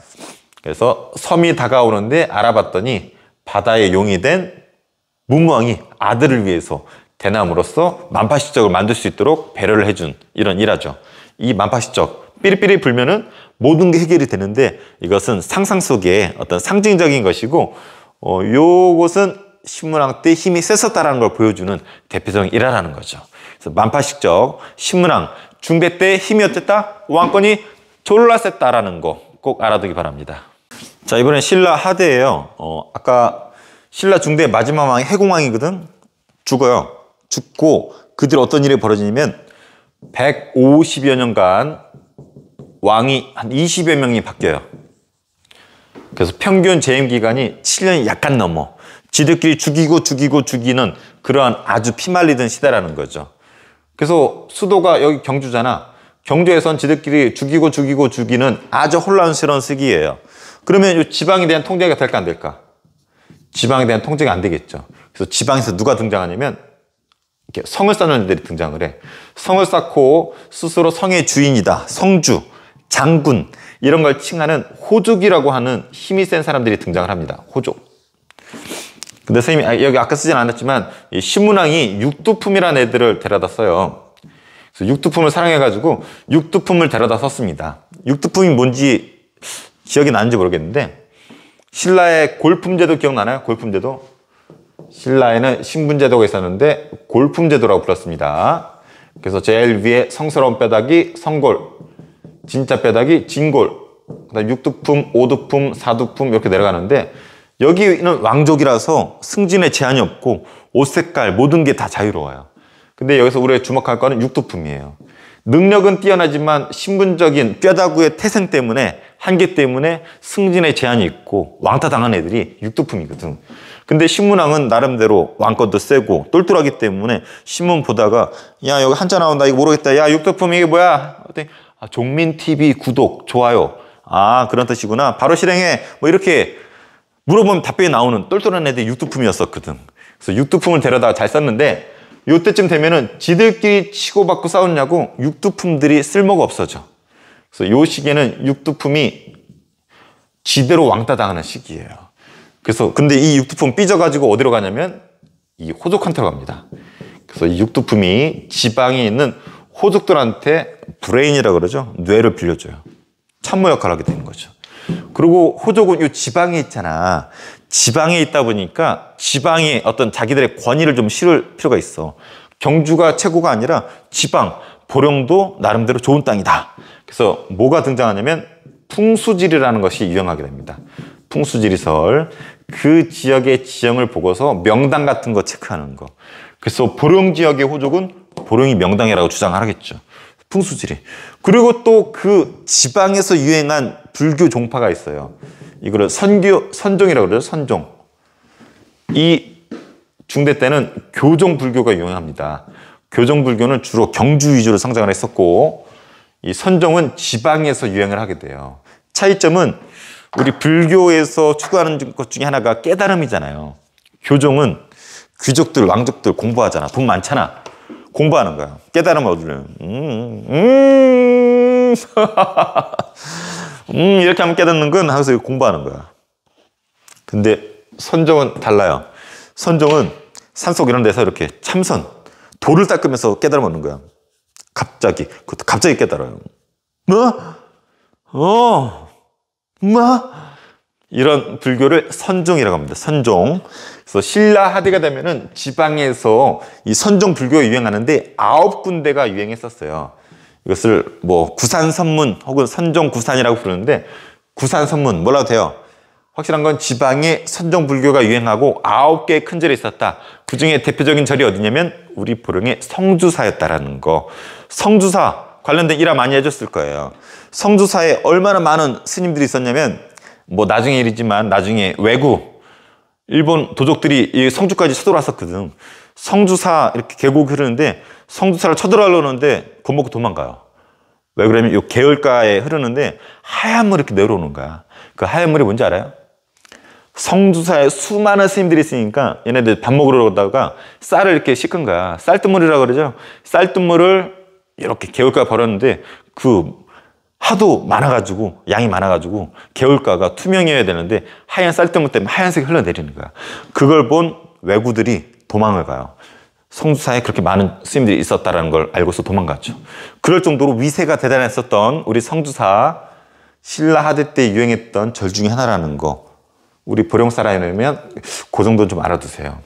그래서 섬이 다가오는데 알아봤더니 바다의 용이 된 문무왕이 아들을 위해서 대나무로서 만파식적을 만들 수 있도록 배려를 해준 이런 일화죠. 이 만파식적, 삐리삐리 불면은 모든 게 해결이 되는데 이것은 상상 속의 어떤 상징적인 것이고, 요것은 신문왕 때 힘이 셌었다라는 걸 보여주는 대표적인 일화라는 거죠. 그래서 만파식적, 신문왕, 중대 때 힘이 어땠다? 왕권이 졸라 셌다라는 거 꼭 알아두기 바랍니다. 자, 이번엔 신라 하대예요. 아까 신라 중대 마지막 왕이 해공왕이거든. 죽어요. 죽고 그 뒤로 어떤 일이 벌어지냐면 150여 년간 왕이 한 20여 명이 바뀌어요. 그래서 평균 재임 기간이 7년이 약간 넘어. 지들끼리 죽이는 그러한 아주 피말리던 시대라는 거죠. 그래서 수도가 여기 경주잖아. 경주에선 지들끼리 죽이는 아주 혼란스러운 시기예요. 그러면 이 지방에 대한 통제가 될까 안 될까? 지방에 대한 통제가 안 되겠죠. 그래서 지방에서 누가 등장하냐면 이렇게 성을 쌓는 애들이 등장을 해. 성을 쌓고 스스로 성의 주인이다. 성주, 장군 이런 걸 칭하는 호족이라고 하는 힘이 센 사람들이 등장을 합니다. 호족. 근데 선생님이 여기 아까 쓰진 않았지만 이 신문왕이 육두품이라는 애들을 데려다 써요. 그래서 육두품을 사랑해가지고 육두품을 데려다 썼습니다. 육두품이 뭔지 기억이 나는지 모르겠는데 신라의 골품제도 기억나나요? 골품제도? 신라에는 신분제도가 있었는데 골품제도라고 불렀습니다. 그래서 제일 위에 성스러운 뼈다귀 성골, 진짜 뼈다귀 진골, 그다음 육두품, 오두품, 사두품 이렇게 내려가는데 여기는 왕족이라서 승진에 제한이 없고 옷 색깔 모든 게 다 자유로워요. 근데 여기서 우리가 주목할 거는 육두품이에요. 능력은 뛰어나지만 신분적인 뼈다구의 태생 때문에 한계 때문에 승진에 제한이 있고 왕따 당한 애들이 육두품이거든. 근데 신문왕은 나름대로 왕권도 세고 똘똘하기 때문에 신문 보다가 야 여기 한자 나온다 이거 모르겠다. 야 육두품 이게 뭐야? 종민TV 구독 좋아요. 아 그런 뜻이구나. 바로 실행해. 뭐 이렇게 물어보면 답변이 나오는 똘똘한 애들이 육두품이었었거든. 그래서 육두품을 데려다가 잘 썼는데 요때쯤 되면은 지들끼리 치고받고 싸웠냐고 육두품들이 쓸모가 없어져. 그래서 요 시기에는 육두품이 지대로 왕따 당하는 시기예요. 그래서 근데 이 육두품 삐져가지고 어디로 가냐면 이 호족한테로 갑니다. 그래서 이 육두품이 지방에 있는 호족들한테 브레인이라고 그러죠. 뇌를 빌려줘요. 참모 역할을 하게 되는 거죠. 그리고 호족은 이 지방에 있잖아. 지방에 있다 보니까 지방에 어떤 자기들의 권위를 좀 실을 필요가 있어. 경주가 최고가 아니라 지방, 보령도 나름대로 좋은 땅이다. 그래서 뭐가 등장하냐면 풍수지리라는 것이 유행하게 됩니다. 풍수지리설. 그 지역의 지형을 보고서 명당 같은 거 체크하는 거. 그래서 보령 지역의 호족은 보령이 명당이라고 주장하겠죠. 풍수지리. 그리고 또 그 지방에서 유행한 불교 종파가 있어요. 이거를 선종이라고 그러죠. 선종. 이 중대 때는 교종 불교가 유행합니다. 교종 불교는 주로 경주 위주로 성장을 했었고 이 선종은 지방에서 유행을 하게 돼요. 차이점은 우리 불교에서 추구하는 것 중에 하나가 깨달음이잖아요. 교종은 귀족들, 왕족들 공부하잖아. 돈 많잖아. 공부하는 거야. 깨달음을 얻으려면. 이렇게 하면 깨닫는 건 하면서 공부하는 거야. 근데 선종은 달라요. 선종은 산속 이런 데서 이렇게 참선, 돌을 닦으면서 깨달음 얻는 거야. 갑자기. 그것도 갑자기 깨달아요. 뭐? 이런 불교를 선종이라고 합니다. 선종. 그래서 신라 하대가 되면은 지방에서 이 선종 불교가 유행하는데 9군데가 유행했었어요. 이것을 뭐 구산선문 혹은 선종구산이라고 부르는데 구산선문 몰라도 돼요. 확실한 건 지방에 선종 불교가 유행하고 9개의 큰 절이 있었다. 그 중에 대표적인 절이 어디냐면 우리 보령의 성주사였다라는 거. 성주사 관련된 일화 많이 해줬을 거예요. 성주사에 얼마나 많은 스님들이 있었냐면 뭐 나중에 일이지만 나중에 외구 일본 도적들이 이 성주까지 쳐들어왔었거든. 성주사 이렇게 계곡이 흐르는데 성주사를 쳐들어가려고 하는데 겁먹고 도망가요. 왜 그러냐면 이 계열가에 흐르는데 하얀 물이 이렇게 내려오는 거야. 그 하얀 물이 뭔지 알아요? 성주사에 수많은 스님들이 있으니까 얘네들 밥 먹으러 오다가 쌀을 이렇게 씻은 거야. 쌀뜨물이라고 그러죠. 쌀뜨물을 이렇게 계열가에 버렸는데 그 하도 많아가지고 양이 많아가지고 개울가가 투명해야 되는데 하얀 쌀뜨물 때문에 하얀색이 흘러내리는 거야. 그걸 본 왜구들이 도망을 가요. 성주사에 그렇게 많은 스님들이 있었다는 걸 알고서 도망갔죠. 그럴 정도로 위세가 대단했었던 우리 성주사 신라 하대 때 유행했던 절 중에 하나라는 거 우리 보령 사람이면 그 정도는 좀 알아두세요.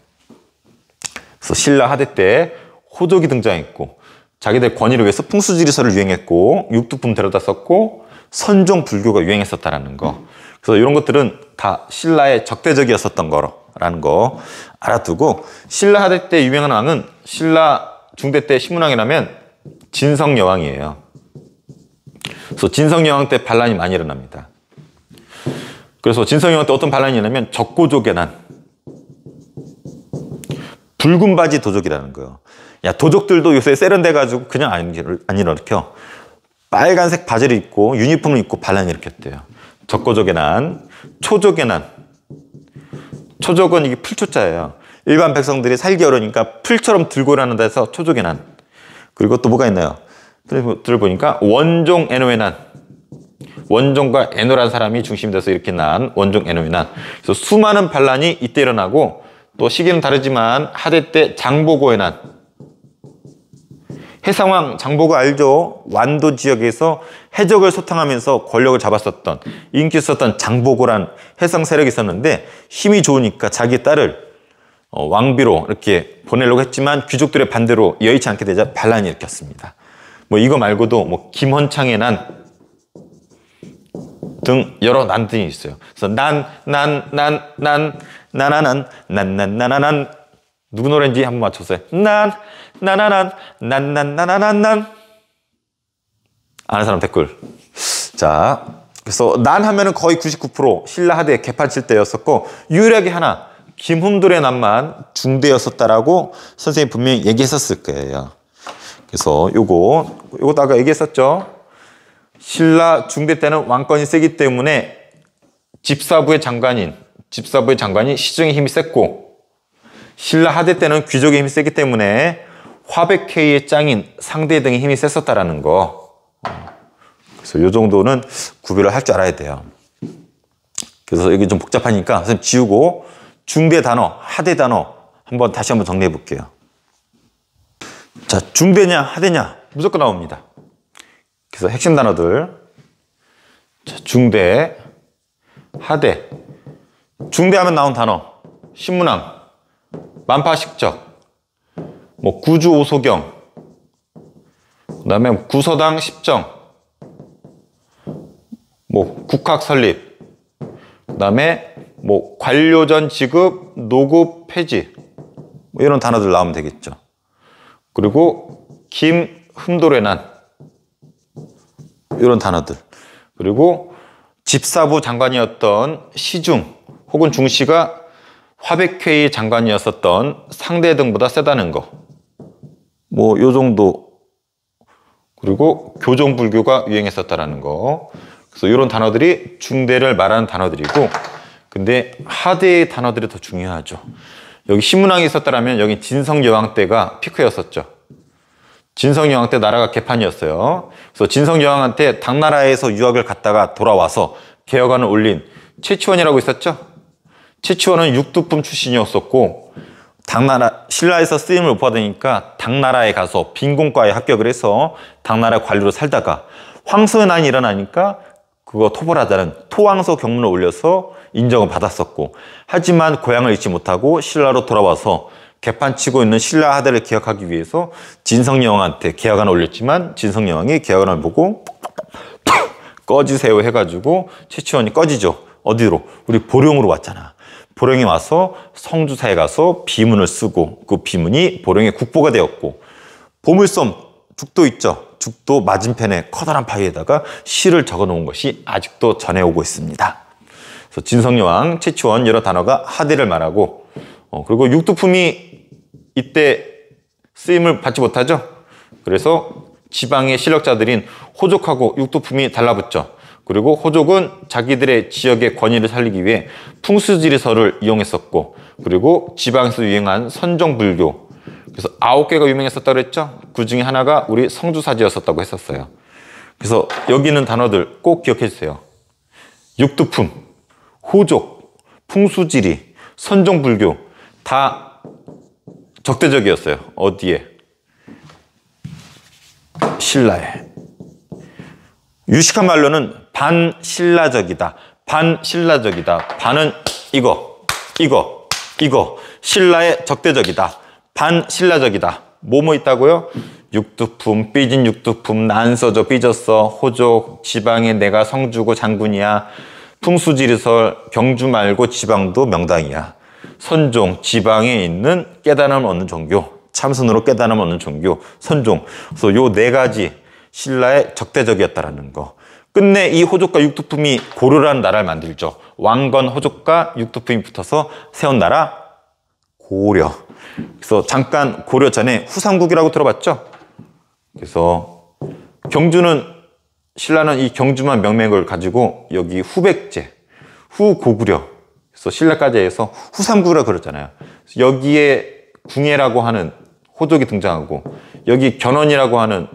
그래서 신라 하대 때 호족이 등장했고 자기들 권위를 위해서 풍수지리설을 유행했고 육두품 데려다 썼고 선종 불교가 유행했었다라는 거. 그래서 이런 것들은 다 신라의 적대적이었었던 거라는 거 알아두고 신라 하대 때 유명한 왕은 신라 중대 때 신문왕이라면 진성여왕이에요. 그래서 진성여왕 때 반란이 많이 일어납니다. 그래서 진성여왕 때 어떤 반란이 일어나면 적고족의 난, 붉은 바지 도적이라는 거예요. 야, 도적들도 요새 세련돼가지고 그냥 안 일으켜. 빨간색 바지를 입고 유니폼을 입고 반란을 일으켰대요. 적고족의 난, 초족의 난. 초족은 이게 풀초자예요. 일반 백성들이 살기 어려우니까 풀처럼 들고 일하는 데서 초족의 난. 그리고 또 뭐가 있나요? 들어보니까 원종 애노의 난. 원종과 애노란 사람이 중심이 돼서 일으킨 난, 원종 애노의 난. 그래서 수많은 반란이 이때 일어나고 또 시기는 다르지만 하대 때 장보고의 난. 해상왕 장보고 알죠? 완도 지역에서 해적을 소탕하면서 권력을 잡았었던 인기 있었던 장보고란 해상 세력이 있었는데 힘이 좋으니까 자기 딸을 왕비로 이렇게 보내려고 했지만 귀족들의 반대로 여의치 않게 되자 반란이 일으켰습니다. 뭐 이거 말고도 뭐 김헌창의 난 등 여러 난들이 있어요. 그래서 나나난 누구 노래인지 한번 맞춰보세요. 나나난 아는 사람 댓글. 자, 그래서 난 하면은 거의 99% 신라 하대 개판 칠 때였었고 유일하게 하나 김훈돌의 난만 중대였었다라고 선생님이 분명히 얘기했었을 거예요. 그래서 요것도 아까 얘기했었죠. 신라 중대 때는 왕권이 세기 때문에 집사부의 장관인 집사부의 장관이 시중의 힘이 셌고 신라 하대 때는 귀족의 힘이 세기 때문에 화백회의의 짱인 상대 등의 힘이 셌었다라는 거. 그래서 이 정도는 구별을 할 줄 알아야 돼요. 그래서 여기 좀 복잡하니까 선생님 지우고 중대 단어, 하대 단어 다시 한번 정리해 볼게요. 자, 중대냐 하대냐 무조건 나옵니다. 그래서 핵심 단어들. 자, 중대, 하대. 중대하면 나온 단어 신문왕, 만파식적, 뭐 구주오소경, 그 다음에 구서당 십정, 뭐 국학 설립, 그 다음에 뭐 관료전 지급, 노급 폐지, 뭐 이런 단어들 나오면 되겠죠. 그리고 김흠도래난 이런 단어들. 그리고 집사부 장관이었던 시중 혹은 중시가 화백회의 장관이었었던 상대 등보다 세다는 거. 뭐 요 정도. 그리고 교종불교가 유행했었다라는 거. 그래서 이런 단어들이 중대를 말하는 단어들이고, 근데 하대의 단어들이 더 중요하죠. 여기 신문왕이 있었다라면 여기 진성여왕 때가 피크였었죠. 진성여왕 때 나라가 개판이었어요. 그래서 진성여왕한테 당나라에서 유학을 갔다가 돌아와서 개혁안을 올린 최치원이라고 있었죠. 최치원은 육두품 출신이었었고 신라에서 쓰임을 못 받으니까 당나라에 가서 빈공과에 합격을 해서 당나라 관료로 살다가 황소난이 일어나니까 그거 토벌하자는 토황소 경문을 올려서 인정을 받았었고, 하지만 고향을 잊지 못하고 신라로 돌아와서 개판치고 있는 신라 하대를 기억하기 위해서 진성여왕한테 개혁안을 올렸지만 진성여왕이 개혁안을 보고 꺼지세요 해가지고 최치원이 꺼지죠. 어디로? 우리 보령으로 왔잖아. 보령에 와서 성주사에 가서 비문을 쓰고 그 비문이 보령의 국보가 되었고, 보물섬 죽도 있죠. 죽도 맞은편에 커다란 바위에다가 시를 적어 놓은 것이 아직도 전해오고 있습니다. 그래서 진성여왕, 최치원 여러 단어가 하대를 말하고, 그리고 육두품이 이때 쓰임을 받지 못하죠. 그래서 지방의 실력자들인 호족하고 육두품이 달라붙죠. 그리고 호족은 자기들의 지역의 권위를 살리기 위해 풍수지리설을 이용했었고, 그리고 지방에서 유행한 선정불교, 그래서 9개가 유명했었다고 그랬죠. 그 중에 하나가 우리 성주사지였었다고 했었어요. 그래서 여기 있는 단어들 꼭 기억해 주세요. 육두품, 호족, 풍수지리, 선정불교 다 적대적이었어요. 어디에? 신라에. 유식한 말로는 반신라적이다. 반신라적이다. 반은 이거. 신라의 적대적이다. 반신라적이다. 뭐뭐 있다고요? 육두품, 삐진 육두품, 난서져 삐졌어, 호족, 지방에 내가 성주고 장군이야, 풍수지리설, 경주 말고 지방도 명당이야, 선종, 지방에 있는 깨달음을 얻는 종교, 참선으로 깨달음을 얻는 종교, 선종. 그래서 요 네 가지 신라의 적대적이었다라는 거. 끝내 이 호족과 육두품이 고려라는 나라를 만들죠. 왕건 호족과 육두품이 붙어서 세운 나라 고려. 그래서 잠깐 고려 전에 후삼국이라고 들어봤죠? 그래서 신라는 이 경주만 명맥을 가지고 여기 후백제, 후고구려, 그래서 신라까지 해서 후삼국이라고 그랬잖아요. 여기에 궁예라고 하는 호족이 등장하고 여기 견훤이라고 하는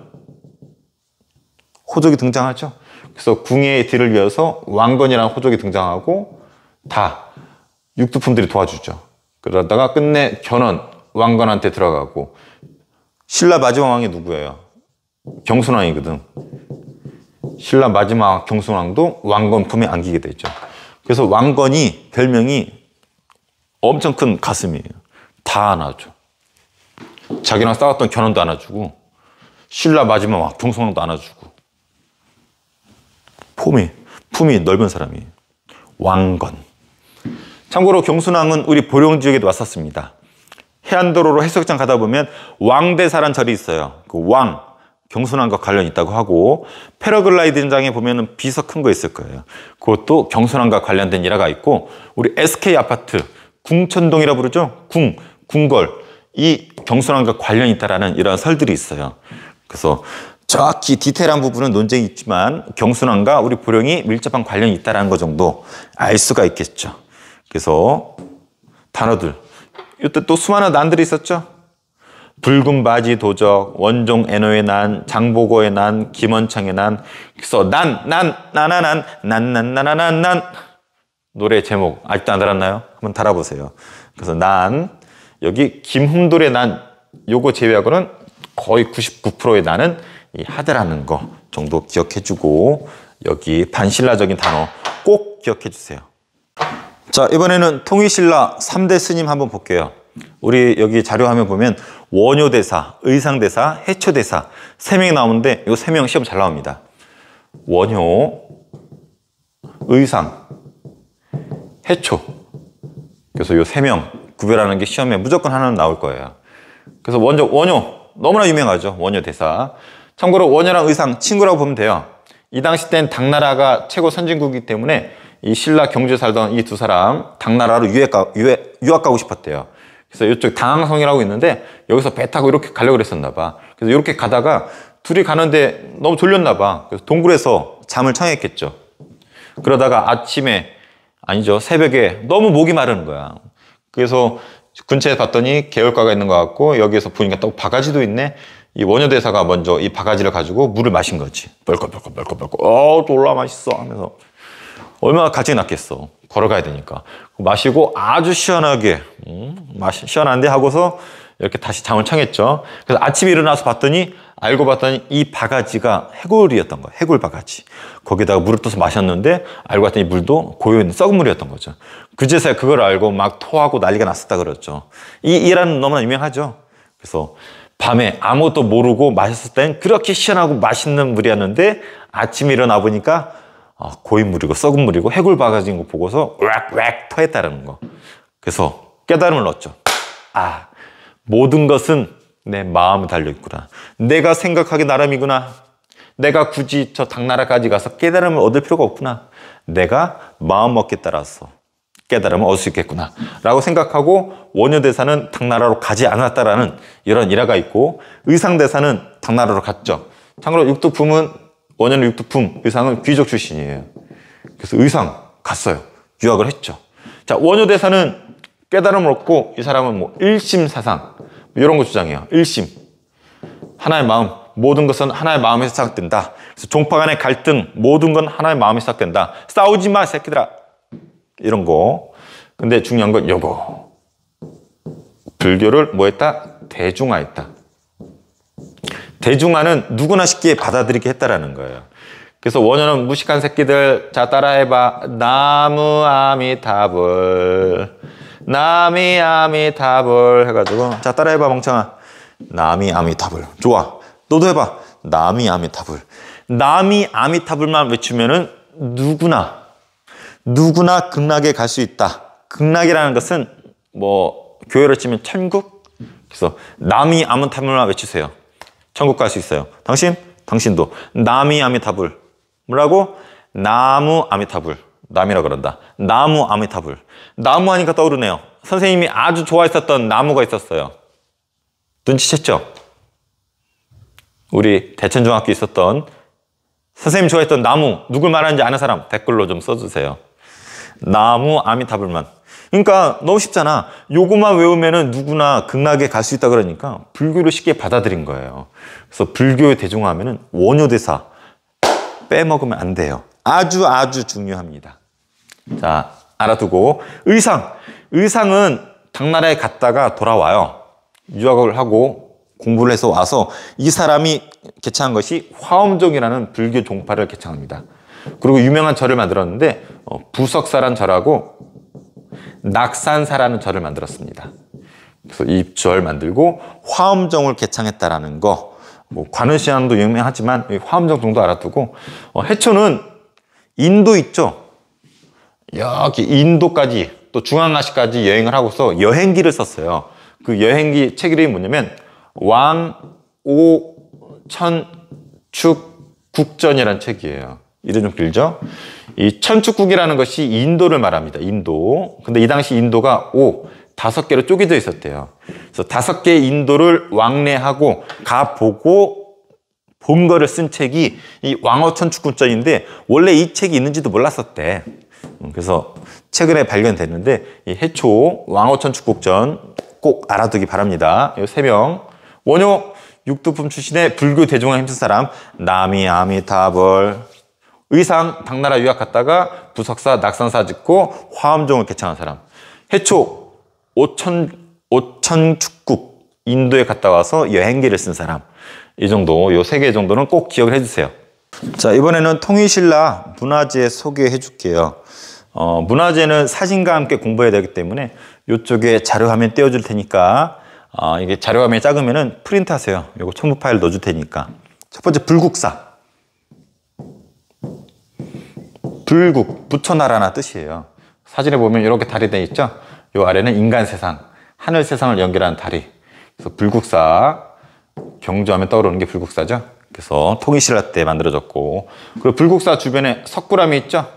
호족이 등장하죠. 그래서 궁예의 뒤를 이어서 왕건이라는 호족이 등장하고 다 육두품들이 도와주죠. 그러다가 끝내 견훤, 왕건한테 들어가고, 신라 마지막 왕이 누구예요? 경순왕이거든. 신라 마지막 경순왕도 왕건 품에 안기게 되죠. 그래서 왕건이 별명이 엄청 큰 가슴이에요. 다 안아줘. 자기랑 싸웠던 견훤도 안아주고 신라 마지막 왕 경순왕도 안아주고. 품이 넓은 사람이에요. 왕건. 참고로 경순왕은 우리 보령 지역에도 왔었습니다. 해안도로로 해수욕장 가다 보면 왕대사란 절이 있어요. 그 왕, 경순왕과 관련이 있다고 하고, 패러글라이딩장에 보면은 비서 큰 거 있을 거예요. 그것도 경순왕과 관련된 일화가 있고, 우리 SK 아파트, 궁천동이라 부르죠? 궁궐. 이 경순왕과 관련이 있다라는 이런 설들이 있어요. 그래서 정확히 디테일한 부분은 논쟁이 있지만 경순왕과 우리 보령이 밀접한 관련이 있다는 것 정도 알 수가 있겠죠. 그래서 단어들. 이때 또 수많은 난들이 있었죠. 붉은 바지 도적, 원종 애노의 난, 장보고의 난, 김원창의 난. 그래서 나나난. 노래 제목 아직도 안 알았나요? 한번 달아보세요. 그래서 난, 여기 김흠돌의 난, 요거 제외하고는 거의 99%의 난은 이 하드라는 거 정도 기억해주고, 여기 반신라적인 단어 꼭 기억해주세요. 자, 이번에는 통일신라 3대 스님 한번 볼게요. 우리 여기 자료화면 보면 원효대사, 의상대사, 해초대사 3명이 나오는데 이 3명 시험 잘 나옵니다. 원효, 의상, 해초. 그래서 이 3명 구별하는 게 시험에 무조건 하나는 나올 거예요. 그래서 먼저 원효, 너무나 유명하죠. 원효대사. 참고로 원효랑 의상 친구라고 보면 돼요. 이 당시 땐 당나라가 최고 선진국이기 때문에 이 신라 경주에 살던 이 두 사람 당나라로 유학 가고 싶었대요. 그래서 이쪽 당항성이라고 있는데 여기서 배 타고 이렇게 가려고 그랬었나 봐. 그래서 이렇게 가다가 둘이 가는데 너무 졸렸나 봐. 그래서 동굴에서 잠을 청했겠죠. 그러다가 아침에, 아니죠, 새벽에 너무 목이 마르는 거야. 그래서 근처에 봤더니 개울가가 있는 것 같고, 여기에서 보니까 또 바가지도 있네. 이 원효대사가 먼저 이 바가지를 가지고 물을 마신 거지. 뻘컥 졸라 맛있어 하면서. 얼마나 갈증이 났겠어. 걸어가야 되니까. 마시고 아주 시원하게, 시원한데 하고서 이렇게 다시 잠을 청했죠. 그래서 아침에 일어나서 봤더니, 알고 봤더니 이 바가지가 해골이었던 거예요. 해골 바가지. 거기다가 물을 떠서 마셨는데 알고 봤더니 물도 고여있는 썩은 물이었던 거죠. 그제서야 그걸 알고 막 토하고 난리가 났었다 그랬죠. 이 일화는 너무나 유명하죠. 그래서 밤에 아무것도 모르고 마셨을 땐 그렇게 시원하고 맛있는 물이었는데 아침에 일어나 보니까 고인 물이고 썩은 물이고 해골 바가지인 거 보고서 왁왁 토했다는 거. 그래서 깨달음을 얻죠. 아, 모든 것은 내 마음에 달려있구나. 내가 생각하기 나름이구나. 내가 굳이 저 당나라까지 가서 깨달음을 얻을 필요가 없구나. 내가 마음먹기에 따라서 깨달음을 얻을 수 있겠구나 라고 생각하고, 원효대사는 당나라로 가지 않았다라는 이런 일화가 있고, 의상대사는 당나라로 갔죠. 참고로 육두품은, 원효는 육두품, 의상은 귀족 출신이에요. 그래서 의상 갔어요. 유학을 했죠. 자, 원효대사는 깨달음을 얻고, 이 사람은 뭐 일심사상 이런 거 주장해요. 일심, 하나의 마음, 모든 것은 하나의 마음에서 시작된다. 그래서 종파 간의 갈등, 모든 건 하나의 마음에서 시작된다. 싸우지 마 새끼들아, 이런 거. 근데 중요한 건 요거, 불교를 뭐 했다? 대중화했다. 대중화는 누구나 쉽게 받아들이게 했다라는 거예요. 그래서 원효는 무식한 새끼들, 자 따라해봐. 나무 아미타불, 나미 아미타불 해가지고, 자 따라해봐 멍청아. 나미 아미타불. 좋아, 너도 해봐. 나미 아미타불. 나미 아미타불만 외치면은 누구나 극락에 갈 수 있다. 극락이라는 것은 뭐 교회로 치면 천국. 그래서 나미 아미타불만 외치세요. 천국 갈 수 있어요. 당신도 나미 아미타불. 뭐라고? 나무 아미타불. 남이라 그런다. 나무 아미타불. 나무 하니까 떠오르네요. 선생님이 아주 좋아했었던 나무가 있었어요. 눈치챘죠? 우리 대천중학교 있었던 선생님 좋아했던 나무, 누굴 말하는지 아는 사람 댓글로 좀 써주세요. 나무 아미타불만. 그러니까 너무 쉽잖아. 요거만 외우면은 누구나 극락에 갈 수 있다 그러니까 불교를 쉽게 받아들인 거예요. 그래서 불교의 대중화하면은 원효대사 빼먹으면 안 돼요. 아주 중요합니다. 자, 알아두고, 의상은 당나라에 갔다가 돌아와요. 유학을 하고 공부를 해서 와서 이 사람이 개창한 것이 화엄종이라는 불교 종파를 개창합니다. 그리고 유명한 절을 만들었는데 부석사라는 절하고 낙산사라는 절을 만들었습니다. 그래서 이 절 만들고 화엄종을 개창했다라는 거. 뭐 관음시안도 유명하지만 화엄종 정도 알아두고, 해초는 인도 있죠. 여기 인도까지 또 중앙아시아까지 여행을 하고서 여행기를 썼어요. 그 여행기 책 이름이 뭐냐면 왕오천축국전이라는 책이에요. 이름 좀 길죠? 이 천축국이라는 것이 인도를 말합니다. 인도. 근데 이 당시 인도가 5개로 쪼개져 있었대요. 그래서 5개의 인도를 왕래하고 가보고 본 거를 쓴 책이 이 왕오천축국전인데, 원래 이 책이 있는지도 몰랐었대. 그래서 최근에 발견됐는데 이 해초 왕어천 축곡전 꼭 알아두기 바랍니다. 이 3명 원효 육두품 출신의 불교 대중화 힘쓴 사람 나미 아미타불 의상 당나라 유학 갔다가 부석사 낙산사 짓고 화엄종을 개창한 사람 해초 오천 축국 인도에 갔다 와서 여행기를 쓴 사람 이 정도 요 3개 정도는 꼭 기억을 해주세요. 자 이번에는 통일신라 문화재 소개해 줄게요. 문화재는 사진과 함께 공부해야 되기 때문에 이쪽에 자료화면 띄워줄 테니까 이게 자료화면이 작으면은 프린트 하세요. 요거 첨부 파일 넣어줄 테니까. 첫 번째 불국사. 불국, 부처나라나 뜻이에요. 사진에 보면 이렇게 다리 돼 있죠? 요 아래는 인간 세상, 하늘 세상을 연결하는 다리. 그래서 불국사, 경주하면 떠오르는 게 불국사죠. 그래서 통일신라 때 만들어졌고, 그리고 불국사 주변에 석굴암이 있죠?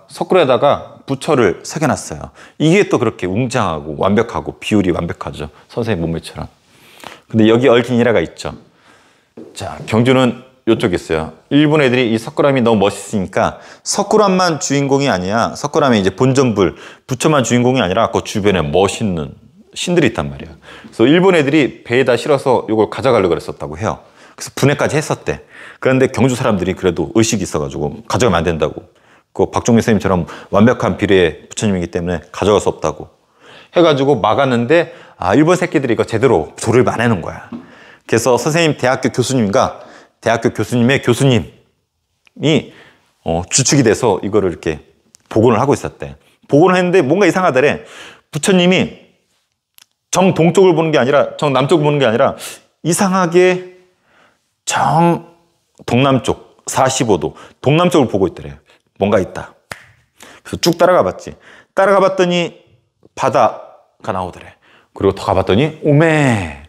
석굴에다가 부처를 새겨놨어요. 이게 또 그렇게 웅장하고 완벽하고 비율이 완벽하죠. 선생님 몸매처럼. 근데 여기 얽힌 일화가 있죠. 자, 경주는 이쪽에 있어요. 일본 애들이 이 석굴암이 너무 멋있으니까 석굴암만 주인공이 아니야. 석굴암의 이제 본전불, 부처만 주인공이 아니라 그 주변에 멋있는 신들이 있단 말이야. 그래서 일본 애들이 배에다 실어서 이걸 가져가려고 그랬었다고 해요. 그래서 분해까지 했었대. 그런데 경주 사람들이 그래도 의식이 있어가지고 가져가면 안 된다고. 그 박종민 선생님처럼 완벽한 비례의 부처님이기 때문에 가져갈 수 없다고 해가지고 막았는데 일본 새끼들이 이거 제대로 도를 안 해놓은 거야. 그래서 선생님 대학교 교수님과 대학교 교수님의 교수님이 주축이 돼서 이거를 이렇게 복원을 하고 있었대. 복원을 했는데 뭔가 이상하더래. 부처님이 정 동쪽을 보는 게 아니라 정 남쪽을 보는 게 아니라 이상하게 정 동남쪽 45도 동남쪽을 보고 있더래요. 뭔가 있다. 그래서 쭉 따라가 봤지. 따라가 봤더니 바다가 나오더래. 그리고 더 가봤더니 오메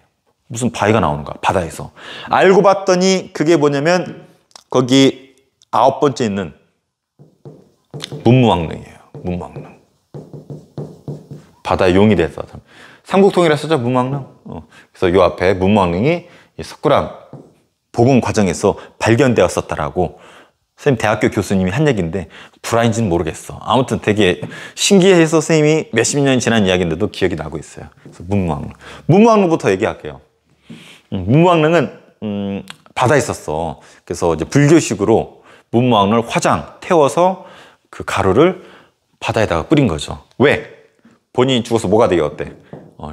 무슨 바위가 나오는 거야. 바다에서. 알고 봤더니 그게 뭐냐면 거기 9번째 있는 문무왕릉이에요. 문무왕릉. 바다에 용이 돼서 삼국통일에 쓰죠. 문무왕릉. 그래서 요 앞에 문무왕릉이 석굴암 복원 과정에서 발견되었었다라고 선생님 대학교 교수님이 한 얘기인데 불화인지는 모르겠어. 아무튼 되게 신기해서 선생님이 몇십 년이 지난 이야기인데도 기억이 나고 있어요. 그래서 문무왕릉. 문무왕릉부터 얘기할게요. 문무왕릉은 바다에 있었어. 그래서 이제 불교식으로 문무왕릉을 화장 태워서 그 가루를 바다에다가 뿌린 거죠. 왜? 본인이 죽어서 뭐가 되겠대?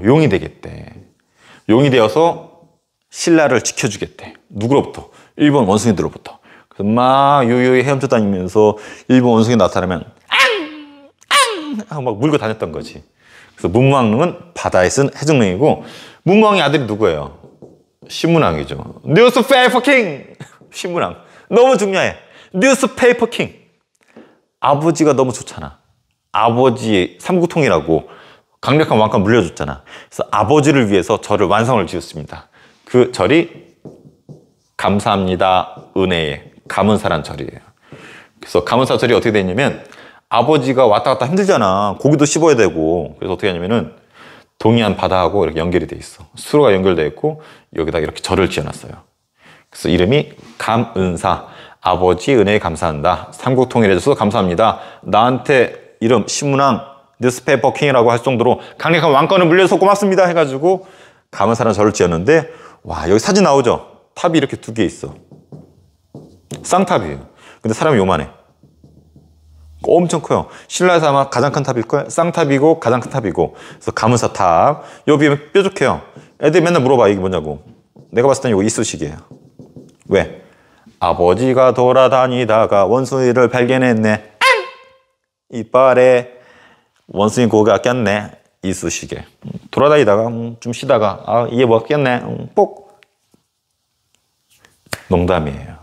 용이 되겠대. 용이 되어서 신라를 지켜주겠대. 누구로부터? 일본 원숭이들로부터. 그래서 막 요요히 헤엄쳐 다니면서 일본 원숭이 나타나면 하고 막 물고 다녔던 거지. 그래서 문무왕릉은 바다에 쓴 해적릉이고 문무왕의 아들이 누구예요? 신문왕이죠. 뉴스페이퍼 킹! 신문왕. 너무 중요해. 뉴스페이퍼 킹. 아버지가 너무 좋잖아. 아버지 삼국통일하고 강력한 왕권 물려줬잖아. 그래서 아버지를 위해서 절을 완성을 지었습니다. 그 절이 감사합니다 은혜의 감은사란 절이에요. 그래서 감은사 절이 어떻게 되냐면 아버지가 왔다 갔다 힘들잖아. 고기도 씹어야 되고. 그래서 어떻게 하냐면은 동해안 바다하고 이렇게 연결이 돼 있어. 수로가 연결돼 있고 여기다 이렇게 절을 지어놨어요. 그래서 이름이 감은사. 아버지 은혜에 감사한다. 삼국통일해줘서 감사합니다. 나한테 이름 신문왕 뉴스페이퍼 킹이라고 할 정도로 강력한 왕권을 물려줘서 고맙습니다 해가지고 감은사라는 절을 지었는데 와 여기 사진 나오죠? 탑이 이렇게 2개 있어. 쌍탑이에요. 근데 사람이 요만해. 엄청 커요. 신라에서 아마 가장 큰 탑일 거예요. 쌍탑이고 가장 큰 탑이고. 그래서 감은사 탑. 여기 뾰족해요. 애들이 맨날 물어봐 이게 뭐냐고. 내가 봤을 땐 이거 이쑤시개예요. 왜? 아버지가 돌아다니다가 원숭이를 발견했네. 이빨에 원숭이 고기가 꼈네. 이쑤시개. 돌아다니다가 좀 쉬다가 이게 뭐 꼈네. 뽁. 농담이에요.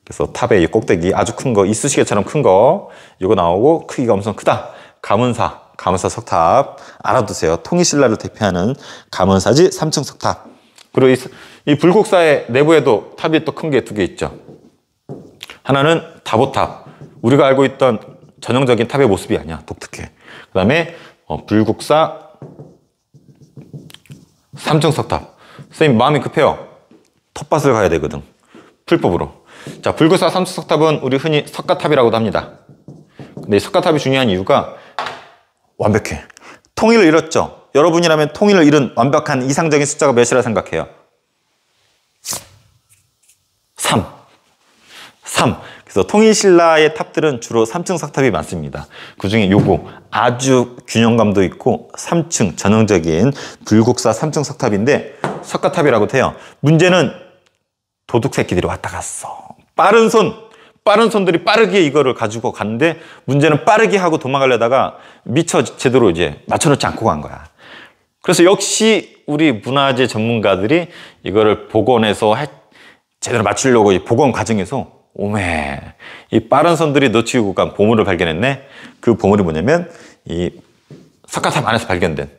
그래서 탑의 이 꼭대기 아주 큰 거, 이쑤시개처럼 큰 거 이거 나오고 크기가 엄청 크다. 감은사, 감은사 석탑 알아두세요. 통일신라를 대표하는 감은사지 3층 석탑. 그리고 이 불국사의 내부에도 탑이 또 큰 게 2개 있죠. 하나는 다보탑. 우리가 알고 있던 전형적인 탑의 모습이 아니야. 독특해. 그 다음에 불국사 3층 석탑. 선생님 마음이 급해요. 텃밭을 가야 되거든. 풀법으로. 자, 불국사 3층 석탑은 우리 흔히 석가탑이라고도 합니다. 근데 이 석가탑이 중요한 이유가 완벽해. 통일을 잃었죠. 여러분이라면 통일을 잃은 완벽한 이상적인 숫자가 몇이라 생각해요? 3. 그래서 통일신라의 탑들은 주로 3층 석탑이 많습니다. 그 중에 요거 아주 균형감도 있고 3층 전형적인 불국사 3층 석탑인데 석가탑이라고 해요. 문제는 도둑 새끼들이 왔다 갔어. 빠른 손들이 빠르게 이거를 가지고 갔는데 문제는 빠르게 하고 도망가려다가 미처 제대로 이제 맞춰놓지 않고 간 거야. 그래서 역시 우리 문화재 전문가들이 이거를 복원해서 제대로 맞추려고 이 복원 과정에서 오메 이 빠른 손들이 놓치고 간 보물을 발견했네. 그 보물이 뭐냐면 이 석가탑 안에서 발견된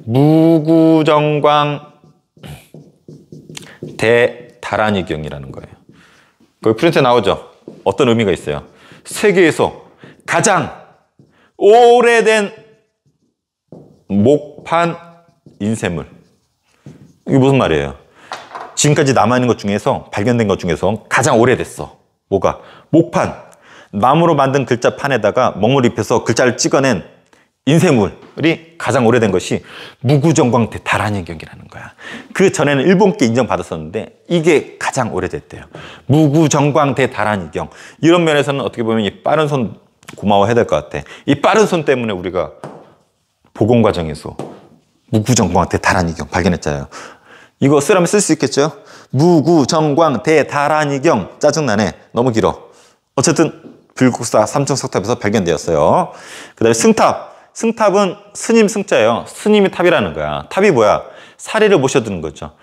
무구정광 대다란이경이라는 거예요. 거기 프린트에 나오죠. 어떤 의미가 있어요? 세계에서 가장 오래된 목판 인쇄물. 이게 무슨 말이에요? 지금까지 남아있는 것 중에서 발견된 것 중에서 가장 오래됐어. 뭐가? 목판. 나무로 만든 글자판에다가 먹물 입혀서 글자를 찍어낸 인쇄물이 가장 오래된 것이 무구정광 대다란이경이라는 거야. 그 전에는 일본께 인정받았었는데 이게 가장 오래됐대요. 무구정광 대다란이경. 이런 면에서는 어떻게 보면 이 빠른 손 고마워해야 될 것 같아. 이 빠른 손 때문에 우리가 복원 과정에서 무구정광 대다란이경 발견했잖아요. 이거 쓰라면 쓸 수 있겠죠? 무구정광 대다란이경. 짜증나네. 너무 길어. 어쨌든 불국사 3층 석탑에서 발견되었어요. 그 다음에 승탑은 스님 승자예요. 스님이 탑이라는 거야. 탑이 뭐야? 사리를 모셔두는 거죠.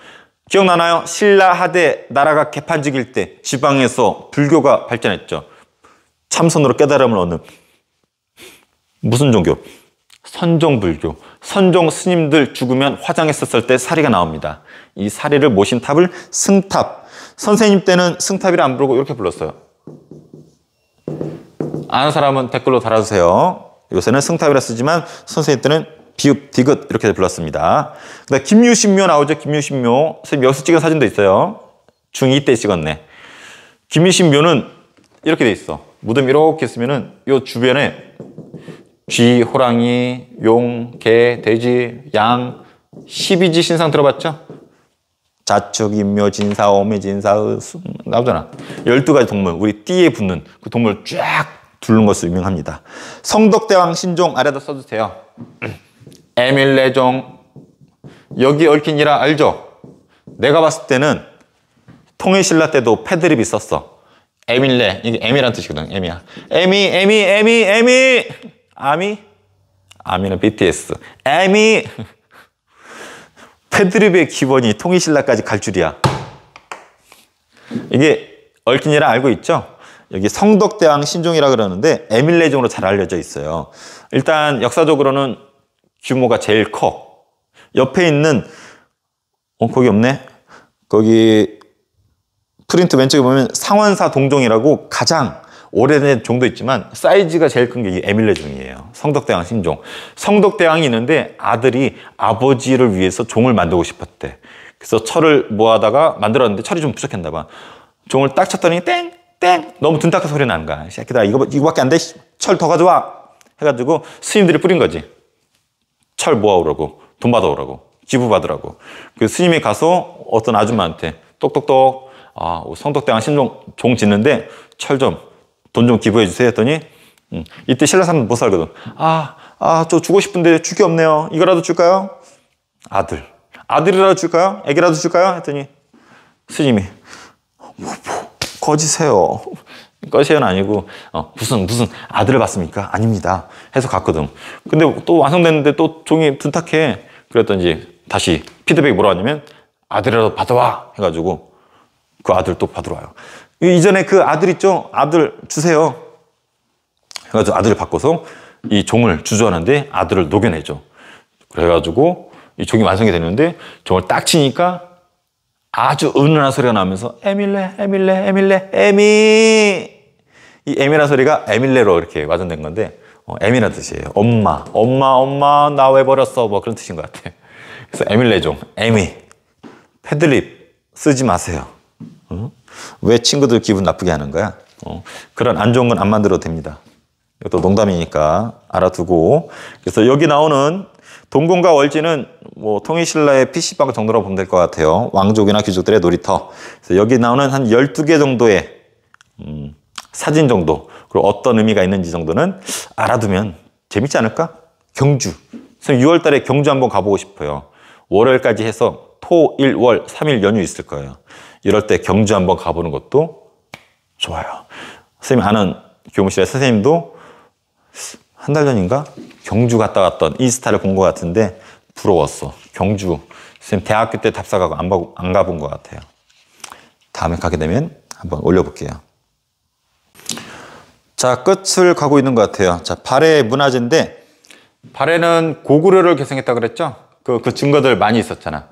기억나나요? 신라 하대 나라가 개판직일 때 지방에서 불교가 발전했죠. 참선으로 깨달음을 얻는 무슨 종교? 선종불교. 선종 스님들 죽으면 화장했었을 때 사리가 나옵니다. 이 사리를 모신 탑을 승탑. 선생님 때는 승탑이라 안 부르고 이렇게 불렀어요. 아는 사람은 댓글로 달아주세요. 요새는 승탑이라 쓰지만 선생님 때는 비읍, 디귿 이렇게 불렀습니다. 그다음 김유신묘 나오죠. 김유신묘. 선생님 여기서 찍은 사진도 있어요. 중2 때 찍었네. 김유신묘는 이렇게 돼 있어. 무덤 이렇게 쓰면은 요 주변에 쥐, 호랑이, 용, 개, 돼지, 양, 12지 신상 들어봤죠? 자축, 인묘, 진사, 오미, 진사, 나오잖아. 12가지 동물, 우리 띠에 붙는 그 동물 쫙 두른 것으로 유명합니다. 성덕대왕 신종 아래다 써주세요. 에밀레종. 여기 얽힌이라 알죠? 내가 봤을 때는 통일신라 때도 패드립이 썼어. 에밀레, 이게 에미란 뜻이거든. 에미야. 에미. 아미는 BTS. 에미. 패드립의 기본이 통일신라까지 갈 줄이야. 이게 얽힌이라 알고 있죠? 여기 성덕대왕 신종이라 그러는데 에밀레종으로 잘 알려져 있어요. 일단 역사적으로는 규모가 제일 커. 옆에 있는 거기 없네. 거기 프린트 왼쪽에 보면 상원사 동종이라고 가장 오래된 종도 있지만 사이즈가 제일 큰 게 에밀레종이에요. 성덕대왕 신종. 성덕대왕이 있는데 아들이 아버지를 위해서 종을 만들고 싶었대. 그래서 철을 모아다가 만들었는데 철이 좀 부족했나 봐. 종을 딱 쳤더니 땡! 너무 둔탁한 소리 나는 거야. 새끼들아 이거밖에 안 돼? 철 더 가져와! 해가지고 스님들이 뿌린 거지. 철 모아오라고, 돈 받아오라고, 기부 받으라고. 그 스님이 가서 어떤 아줌마한테 똑똑똑 성덕대왕 신종 종 짓는데 철 좀, 돈 좀 기부해 주세요 했더니 이때 신라 사람은 못 살거든. 저 주고 싶은데 줄 게 없네요. 이거라도 줄까요? 아들이라도 줄까요? 애기라도 줄까요? 했더니 스님이 거지세요. 거시는 아니고 무슨 아들을 봤습니까? 아닙니다. 해서 갔거든. 근데 또 완성됐는데 또 종이 둔탁해. 그랬더니 다시 피드백이 뭐라 하냐면 아들이라도 받아와 해가지고 그 아들 또 받으러 와요. 이전에 그 아들 있죠? 아들 주세요. 해가지고 아들을 바꿔서 이 종을 주저하는데 아들을 녹여내죠. 그래가지고 이 종이 완성이 되는데 종을 딱 치니까 아주 은은한 소리가 나면서 에밀레. 이 에미라는 소리가 에밀레로 이렇게 와전된 건데 에미라는 뜻이에요. 엄마 나 왜 버렸어? 뭐 그런 뜻인 것 같아. 그래서 에밀레종, 에미, 패드립 쓰지 마세요. 왜 친구들 기분 나쁘게 하는 거야? 그런 안 좋은 건 안 만들어도 됩니다. 이것도 농담이니까 알아두고. 그래서 여기 나오는 동궁과 월지는 뭐 통일신라의 PC방 정도라고 보면 될 것 같아요. 왕족이나 귀족들의 놀이터. 그래서 여기 나오는 한 12개 정도의 사진 정도, 그리고 어떤 의미가 있는지 정도는 알아두면 재밌지 않을까? 경주. 그래서 6월 달에 경주 한번 가보고 싶어요. 월요일까지 해서 토, 일, 월, 3일 연휴 있을 거예요. 이럴 때 경주 한번 가보는 것도 좋아요. 선생님 아는 교무실의 선생님도 한 달 전인가 경주 갔다 왔던 인스타를 본 것 같은데 부러웠어. 경주. 선생님 대학교 때 답사 가고 안 가본 것 같아요. 다음에 가게 되면 한번 올려볼게요. 자, 끝을 가고 있는 것 같아요. 자, 발해 문화재인데 발해는 고구려를 개성했다 그랬죠? 그 증거들 많이 있었잖아.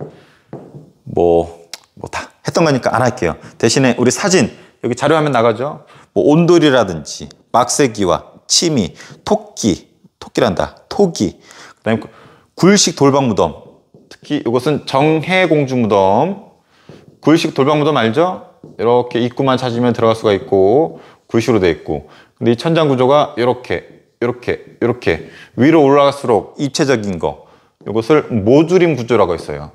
뭐 다 했던 거니까 안 할게요. 대신에 우리 사진 여기 자료화면 나가죠? 뭐 온돌이라든지 막세기와 치미, 토끼란다. 토기. 그다음에 굴식 돌방무덤. 특히 이것은 정해공주무덤. 굴식 돌방무덤 알죠? 이렇게 입구만 찾으면 들어갈 수가 있고 굴식으로 되어 있고. 근데 이 천장 구조가 이렇게 위로 올라갈수록 입체적인 거. 이것을 모듈임 구조라고 했어요.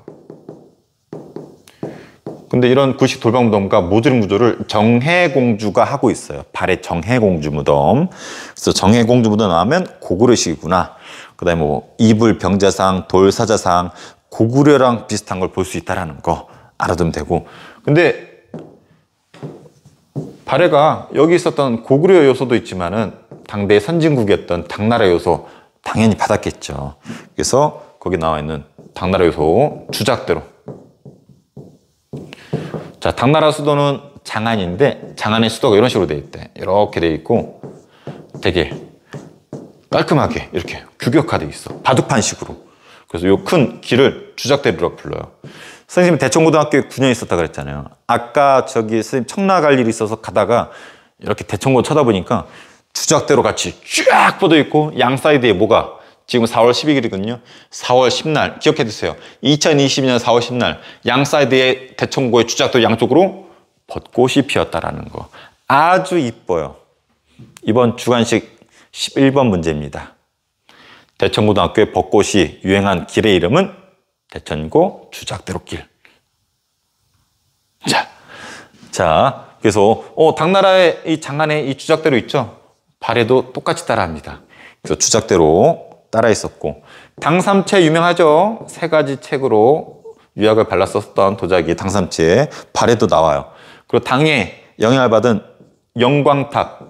근데 이런 굴식 돌방무덤과 모듈임 구조를 정해공주가 하고 있어요. 발해 정해공주무덤. 그래서 정해공주무덤 나오면 고구려식이구나. 그 다음에 뭐 이불 병자상, 돌사자상, 고구려랑 비슷한 걸 볼 수 있다는 거 알아두면 되고. 근데 발해가 여기 있었던 고구려 요소도 있지만은 당대의 선진국이었던 당나라 요소 당연히 받았겠죠. 그래서 거기 나와 있는 당나라 요소 주작대로. 자, 당나라 수도는 장안인데 장안의 수도가 이런 식으로 돼 있대. 이렇게 돼 있고 되게 깔끔하게 이렇게 규격화돼 있어. 바둑판식으로. 그래서 이 큰 길을 주작대로라고 불러요. 선생님이 대청고등학교에 9년 있었다 그랬잖아요. 아까 저기 선생님 청라 갈 일이 있어서 가다가 이렇게 대청고 쳐다보니까 주작대로 같이 쫙 뻗어 있고 양 사이드에 뭐가 지금 4월 12일이거든요. 4월 10날 기억해 두세요. 2022년 4월 10날 양 사이드의 대청고의 주작대로 양쪽으로 벚꽃이 피었다라는 거. 아주 이뻐요. 이번 주관식 11번 문제입니다. 대청고등학교의 벚꽃이 유행한 길의 이름은 대천고 주작대로길. 자, 그래서 당나라의 이 장안에 이 주작대로 있죠? 발해도 똑같이 따라합니다. 그래서 주작대로 따라 있었고, 당삼체 유명하죠? 3가지 책으로 유약을 발라 썼던 도자기 당삼체. 발해도 나와요. 그리고 당에 영향을 받은 영광탑.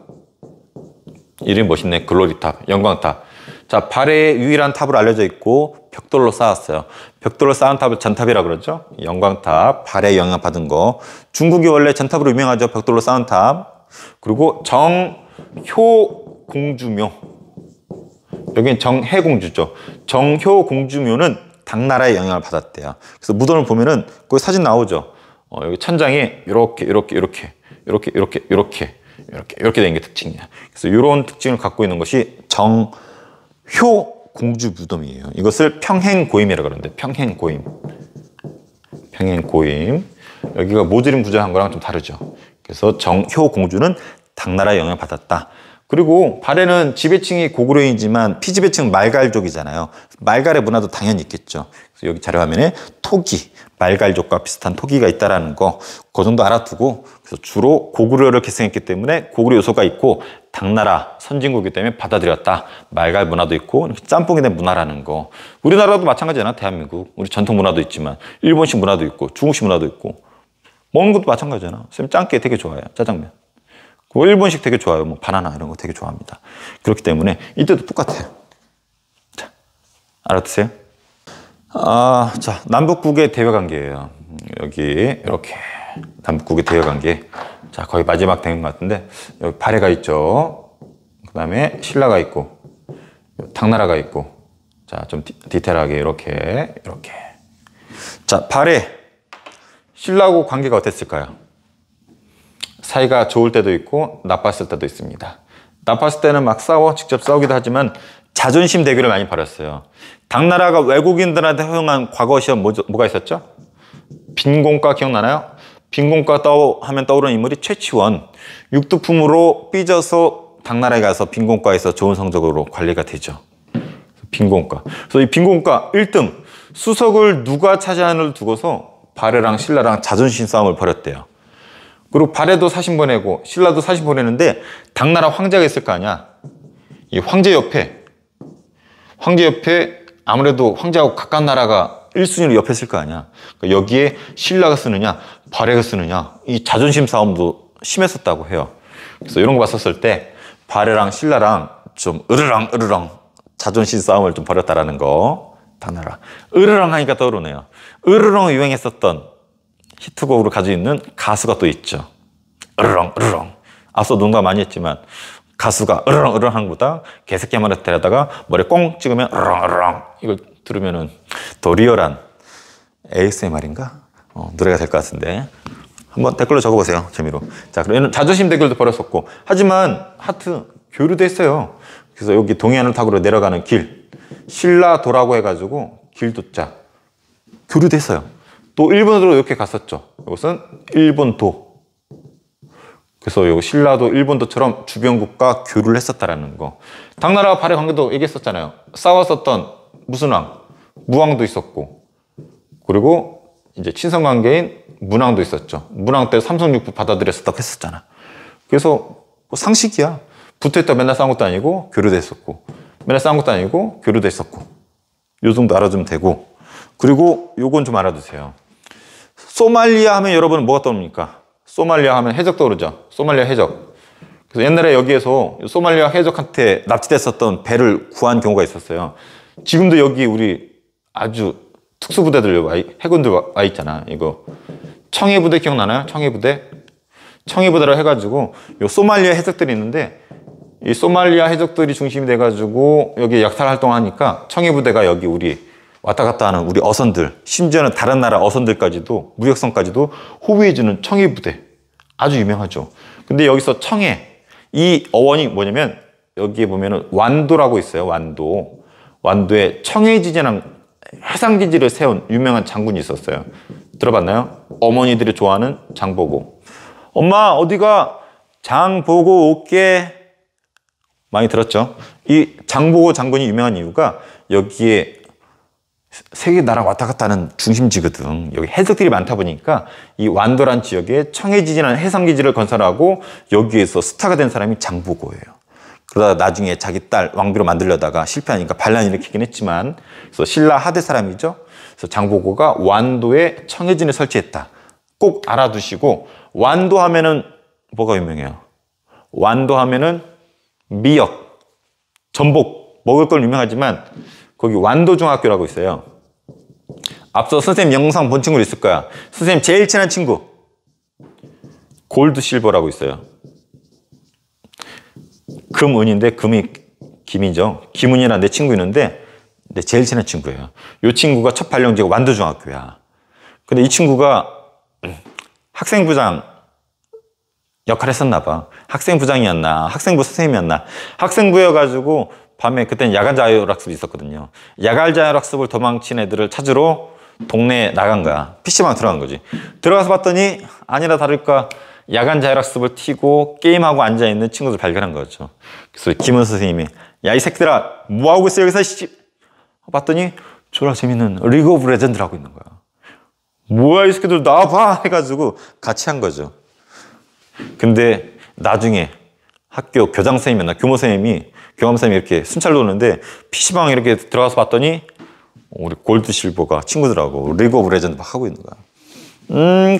이름이 멋있네. 글로리탑, 영광탑. 자, 발해의 유일한 탑으로 알려져 있고 벽돌로 쌓았어요. 벽돌로 쌓은 탑을 전탑이라고 그러죠. 영광탑, 발해의 영향을 받은 거. 중국이 원래 전탑으로 유명하죠. 벽돌로 쌓은 탑. 그리고 정효공주묘. 여기는 정해공주죠. 정효공주묘는 당나라의 영향을 받았대요. 그래서 무덤을 보면은 거기 사진 나오죠. 여기 천장이 이렇게 된 게 특징이야. 그래서 이런 특징을 갖고 있는 것이 정효공주무덤이에요. 이것을 평행고임이라고 그러는데, 평행고임. 여기가 모듈임 구조한 거랑 좀 다르죠. 그래서 정효공주는 당나라의 영향을 받았다. 그리고 발해는 지배층이 고구려이지만 피지배층은 말갈족이잖아요. 말갈의 문화도 당연히 있겠죠. 그래서 여기 자료화면에 토기, 말갈족과 비슷한 토기가 있다는 거, 그 정도 알아두고, 그래서 주로 고구려를 계승했기 때문에 고구려 요소가 있고 당나라 선진국이기 때문에 받아들였다. 말갈 문화도 있고 이렇게 짬뽕이 된 문화라는 거. 우리나라도 마찬가지잖아. 대한민국. 우리 전통 문화도 있지만 일본식 문화도 있고 중국식 문화도 있고 먹는 것도 마찬가지잖아. 선생님 짱깨 되게 좋아해요. 짜장면. 일본식 되게 좋아요. 뭐 바나나 이런 거 되게 좋아합니다. 그렇기 때문에 이때도 똑같아요. 자, 알아두세요. 자, 남북국의 대외관계예요. 여기 이렇게 남북국의 대외관계. 자, 거의 마지막 된 것 같은데 여기 발해가 있죠. 그 다음에 신라가 있고 당나라가 있고. 자, 좀 디테일하게 이렇게. 자, 발해 신라하고 관계가 어땠을까요? 사이가 좋을 때도 있고 나빴을 때도 있습니다. 나빴을 때는 막 직접 싸우기도 하지만 자존심 대결을 많이 벌였어요. 당나라가 외국인들한테 허용한 과거 시험 뭐가 있었죠? 빈공과 기억나나요? 빈공과 하면 떠오르는 인물이 최치원. 육두품으로 삐져서 당나라에 가서 빈곤과에서 좋은 성적으로 관리가 되죠. 빈곤과. 그래서 이 빈곤과 1등 수석을 누가 차지하는을 두고서 발해랑 신라랑 자존심 싸움을 벌였대요. 그리고 발해도 사신 보내고 신라도 사신 보내는데 당나라 황제가 있을 거 아니야. 이 황제 옆에 아무래도 황제하고 가까운 나라가 1순위로 옆에 있을 거 아니야. 그러니까 여기에 신라가 쓰느냐 발해가 쓰느냐 이 자존심 싸움도 심했었다고 해요. 그래서 이런 거 봤었을 때 발해랑 신라랑 좀 으르렁 자존심 싸움을 좀 벌였다라는 거. 당나라 으르렁 하니까 떠오르네요. 으르렁 유행했었던 히트곡으로 가지고 있는 가수가 또 있죠. 으르렁 앞서 농담 많이 했지만 가수가 으르렁 하는 것보다 개새끼 한 마리 데려다가 머리에 꽁 찍으면 으르렁 이걸 들으면은 더 리얼한 ASMR인가? 노래가 될 것 같은데 한번 댓글로 적어보세요. 재미로. 자, 그러면 자존심 대결도 벌였었고 하지만 하트 교류도 했어요. 그래서 여기 동해안을 타고 내려가는 길 신라도라고 해가지고 길도자 교류도 했어요. 또 일본으로 이렇게 갔었죠. 이것은 일본도. 그래서 요 신라도 일본도처럼 주변국과 교류를 했었다라는 거. 당나라와 발해 관계도 얘기했었잖아요. 싸웠었던 무슨 왕, 무왕도 있었고, 그리고 이제 친선 관계인 문왕도 있었죠. 문왕 때 삼성육부 받아들였었다고 했었잖아. 그래서 상식이야. 붙어있다 맨날 싸운 것도 아니고 교류도 했었고, 맨날 싸운 것도 아니고 교류도 했었고, 요 정도 알아주면 되고. 그리고 요건 좀 알아두세요. 소말리아 하면 여러분은 뭐가 떠오릅니까? 소말리아 하면 해적 떠오르죠. 소말리아 해적. 그래서 옛날에 여기에서 소말리아 해적한테 납치됐었던 배를 구한 경우가 있었어요. 지금도 여기 우리 아주 특수부대들, 해군들 와 있잖아. 이거 청해부대 기억나나요? 청해부대라고 해가지고 요 소말리아 해적들이 있는데 이 소말리아 해적들이 중심이 돼가지고 여기 약탈 활동하니까 청해부대가 여기 우리 왔다 갔다 하는 우리 어선들, 심지어는 다른 나라 어선들까지도, 무역선까지도 호위해주는 청해부대. 아주 유명하죠. 근데 여기서 청해, 이 어원이 뭐냐면 여기에 보면은 완도라고 있어요. 완도에 청해지진한 해상기지를 세운 유명한 장군이 있었어요. 들어봤나요? 어머니들이 좋아하는 장보고. 엄마 어디가? 장보고 올게. 많이 들었죠? 이 장보고 장군이 유명한 이유가 여기에 세계 나라 왔다 갔다 하는 중심지거든. 여기 해적들이 많다 보니까 이 완도란 지역에 청해지진한 해상기지를 건설하고 여기에서 스타가 된 사람이 장보고예요. 그러다 나중에 자기 딸 왕비로 만들려다가 실패하니까 반란 일으키긴 했지만 그래서 신라 하대 사람이죠. 그래서 장보고가 완도에 청해진을 설치했다. 꼭 알아두시고 완도 하면은 뭐가 유명해요? 완도 하면은 미역, 전복, 먹을 걸 유명하지만 거기 완도중학교라고 있어요. 앞서 선생님 영상 본 친구 있을 거야. 선생님 제일 친한 친구 골드실버라고 있어요. 금은인데 금이 김이죠. 김은이라는 내 친구 있는데 내 제일 친한 친구예요. 이 친구가 첫 발령지가 완도중학교야. 근데 이 친구가 학생부장 역할을 했었나 봐. 학생부장이었나 학생부 선생님이었나. 학생부여가지고 밤에 그때는 야간 자율학습이 있었거든요. 야간 자율학습을 도망친 애들을 찾으러 동네에 나간 거야. PC방 들어간 거지. 들어가서 봤더니 아니라 다를까 야간 자율학습을 튀고 게임하고 앉아있는 친구들 발견한 거죠. 그래서 김은 선생님이 야 이 새끼들아 뭐하고 있어 여기서 봤더니 졸라 재밌는 리그 오브 레전드를 하고 있는 거야. 뭐야 이 새끼들 나와봐 해가지고 같이 한 거죠. 근데 나중에 학교 교장 선생님이었나 교모 선생님이 교감선생님이 이렇게 순찰 도는데 PC방에 이렇게 들어가서 봤더니 우리 골드실버가 친구들하고 리그 오브 레전드 막 하고 있는 거야.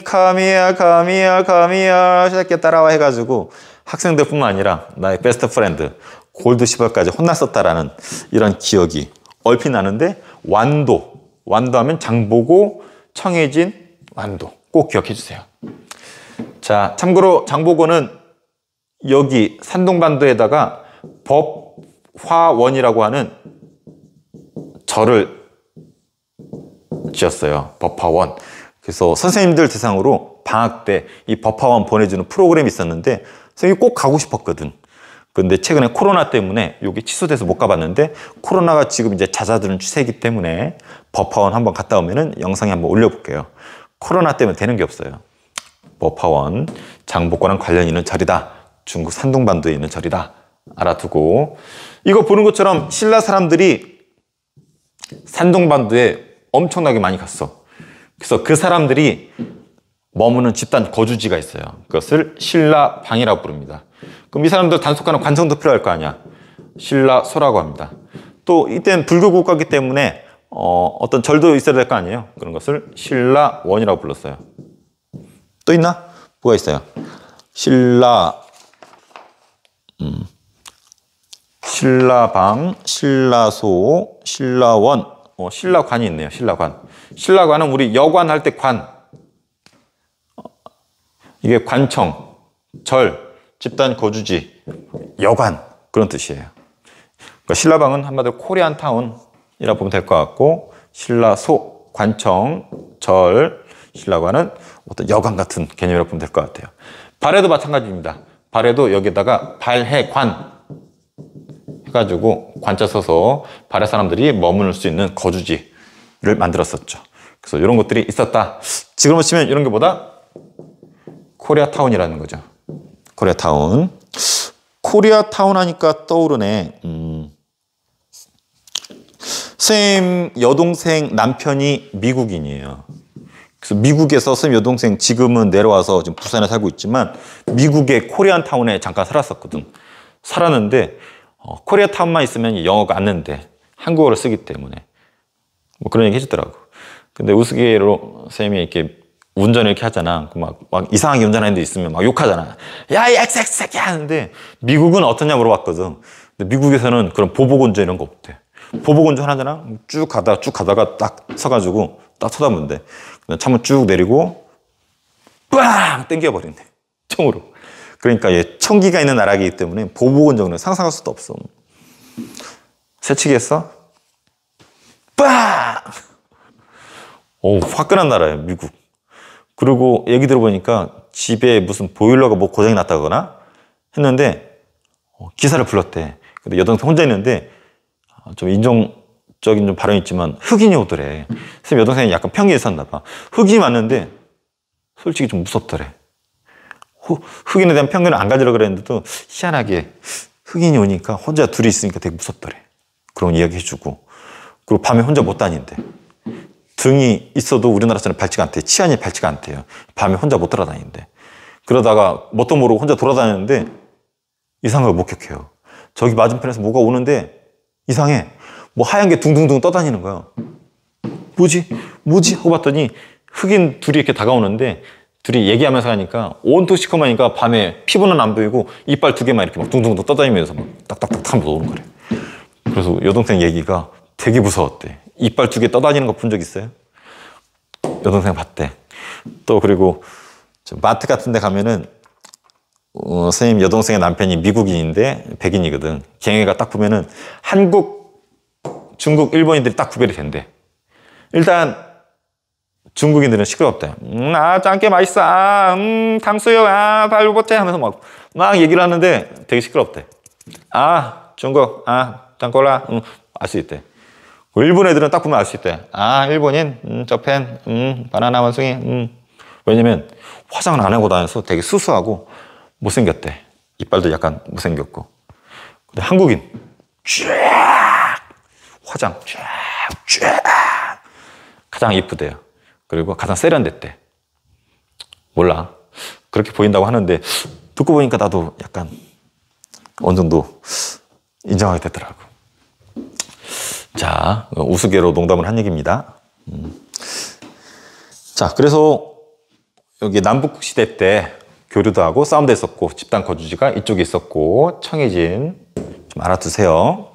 카미야 새끼 따라와 해가지고 학생들뿐만 아니라 나의 베스트 프렌드 골드실버까지 혼났었다라는 이런 기억이 얼핏 나는데 완도 하면 장보고 청해진 완도 꼭 기억해 주세요. 자, 참고로 장보고는 여기 산동반도에다가 법화원이라고 하는 절을 지었어요. 법화원. 그래서 선생님들 대상으로 방학 때 이 법화원 보내주는 프로그램이 있었는데 선생님이 꼭 가고 싶었거든. 근데 최근에 코로나 때문에 여기 취소돼서 못 가봤는데 코로나가 지금 이제 잦아드는 추세이기 때문에 법화원 한번 갔다 오면은 영상에 한번 올려볼게요. 코로나 때문에 되는 게 없어요. 법화원 장보고랑 관련 있는 절이다. 중국 산둥반도에 있는 절이다. 알아두고. 이거 보는 것처럼 신라 사람들이 산동반도에 엄청나게 많이 갔어. 그래서 그 사람들이 머무는 집단 거주지가 있어요. 그것을 신라방이라고 부릅니다. 그럼 이 사람들 단속하는 관청도 필요할 거 아니야. 신라소라고 합니다. 또 이때는 불교 국가이기 때문에 어떤 절도 있어야 될 거 아니에요. 그런 것을 신라원이라고 불렀어요. 또 있나? 뭐가 있어요? 신라방, 신라소, 신라원, 신라관이 있네요. 신라관. 신라관은 우리 여관 할 때 관. 이게 관청, 절, 집단 거주지, 여관 그런 뜻이에요. 그러니까 신라방은 한마디로 코리안 타운이라고 보면 될 것 같고, 신라소, 관청, 절, 신라관은 어떤 여관 같은 개념이라고 보면 될 것 같아요. 발해도 마찬가지입니다. 발해도 여기다가 발해관 해가지고 관자 써서 발해 사람들이 머무를 수 있는 거주지를 만들었었죠. 그래서 이런 것들이 있었다. 지금으로 치면 이런 게 뭐다? 코리아타운이라는 거죠. 코리아타운. 코리아타운 하니까 떠오르네. 선생님 여동생 남편이 미국인이에요. 그래서 미국에서 선생님 여동생 지금은 내려와서 지금 부산에 살고 있지만 미국의 코리안타운에 잠깐 살았었거든. 살았는데 코리아타운만 있으면 영어가 안 는데 한국어를 쓰기 때문에 뭐 그런 얘기 해주더라고. 근데 우스갯소리로 선생님이 이렇게 운전을 이렇게 하잖아. 막 이상하게 운전하는 데 있으면 막 욕하잖아. 야, 이 엑스엑스 하는데 미국은 어떠냐 물어봤거든. 근데 미국에서는 그런 보복운전 이런 거 없대. 보복운전 하잖아. 쭉 가다가 딱 서가지고 딱 쳐다본대. 차문 쭉 내리고 빵 땡겨버린대. 총으로. 그러니까 얘 총기가 있는 나라이기 때문에 보복운전은 상상할 수도 없어. 새치기 했어? 빵! 오, 화끈한 나라예요, 미국. 그리고 얘기 들어보니까 집에 무슨 보일러가 뭐 고장이 났다거나 했는데 기사를 불렀대. 근데 여동생 혼자 있는데 좀 인종적인 좀 발언이 있지만 흑인이 오더래. 선생님 여동생이 약간 편견이 있었나 봐. 흑인이 왔는데 솔직히 좀 무섭더래. 흑인에 대한 편견을 안 가지려고 그랬는데도 희한하게 흑인이 오니까 혼자 둘이 있으니까 되게 무섭더래. 그런 이야기 해주고. 그리고 밤에 혼자 못 다닌대. 등이 있어도 우리나라처럼 밝지가 않대. 치안이 밝지가 않대요. 밤에 혼자 못 돌아다닌대. 그러다가 뭣도 모르고 혼자 돌아다니는데 이상한 걸 목격해요. 저기 맞은편에서 뭐가 오는데 이상해. 뭐 하얀 게 둥둥둥 떠다니는 거야. 뭐지? 하고 봤더니 흑인 둘이 이렇게 다가오는데 둘이 얘기하면서 하니까 온통 시커머니까 밤에 피부는 안 보이고 이빨 두 개만 이렇게 막 둥둥둥 떠다니면서 막 딱딱딱 하면서 오는 거래. 그래서 여동생 얘기가 되게 무서웠대. 이빨 두 개 떠다니는 거 본 적 있어요? 여동생 봤대. 또 그리고 마트 같은 데 가면은 선생님 여동생의 남편이 미국인인데 백인이거든. 걔네가 딱 보면은 한국, 중국, 일본인들이 딱 구별이 된대. 일단 중국인들은 시끄럽대. 짱게 맛있어. 탕수육, 발로보테 하면서 막 얘기를 하는데 되게 시끄럽대. 중국, 짱꼬라, 알 수 있대. 일본 애들은 딱 보면 알 수 있대. 일본인, 저펜, 바나나 원숭이, 왜냐면 화장을 안 하고 다녀서 되게 수수하고 못생겼대. 이빨도 약간 못생겼고. 근데 한국인, 쫙! 화장, 쫙! 가장 이쁘대요. 그리고 가장 세련됐대. 몰라. 그렇게 보인다고 하는데 듣고 보니까 나도 약간 어느 정도 인정하게 되더라고. 자, 우스개로 농담을 한 얘기입니다. 자, 그래서 여기 남북시대 때 교류도 하고 싸움도 했었고 집단 거주지가 이쪽에 있었고 청해진 좀 알아두세요.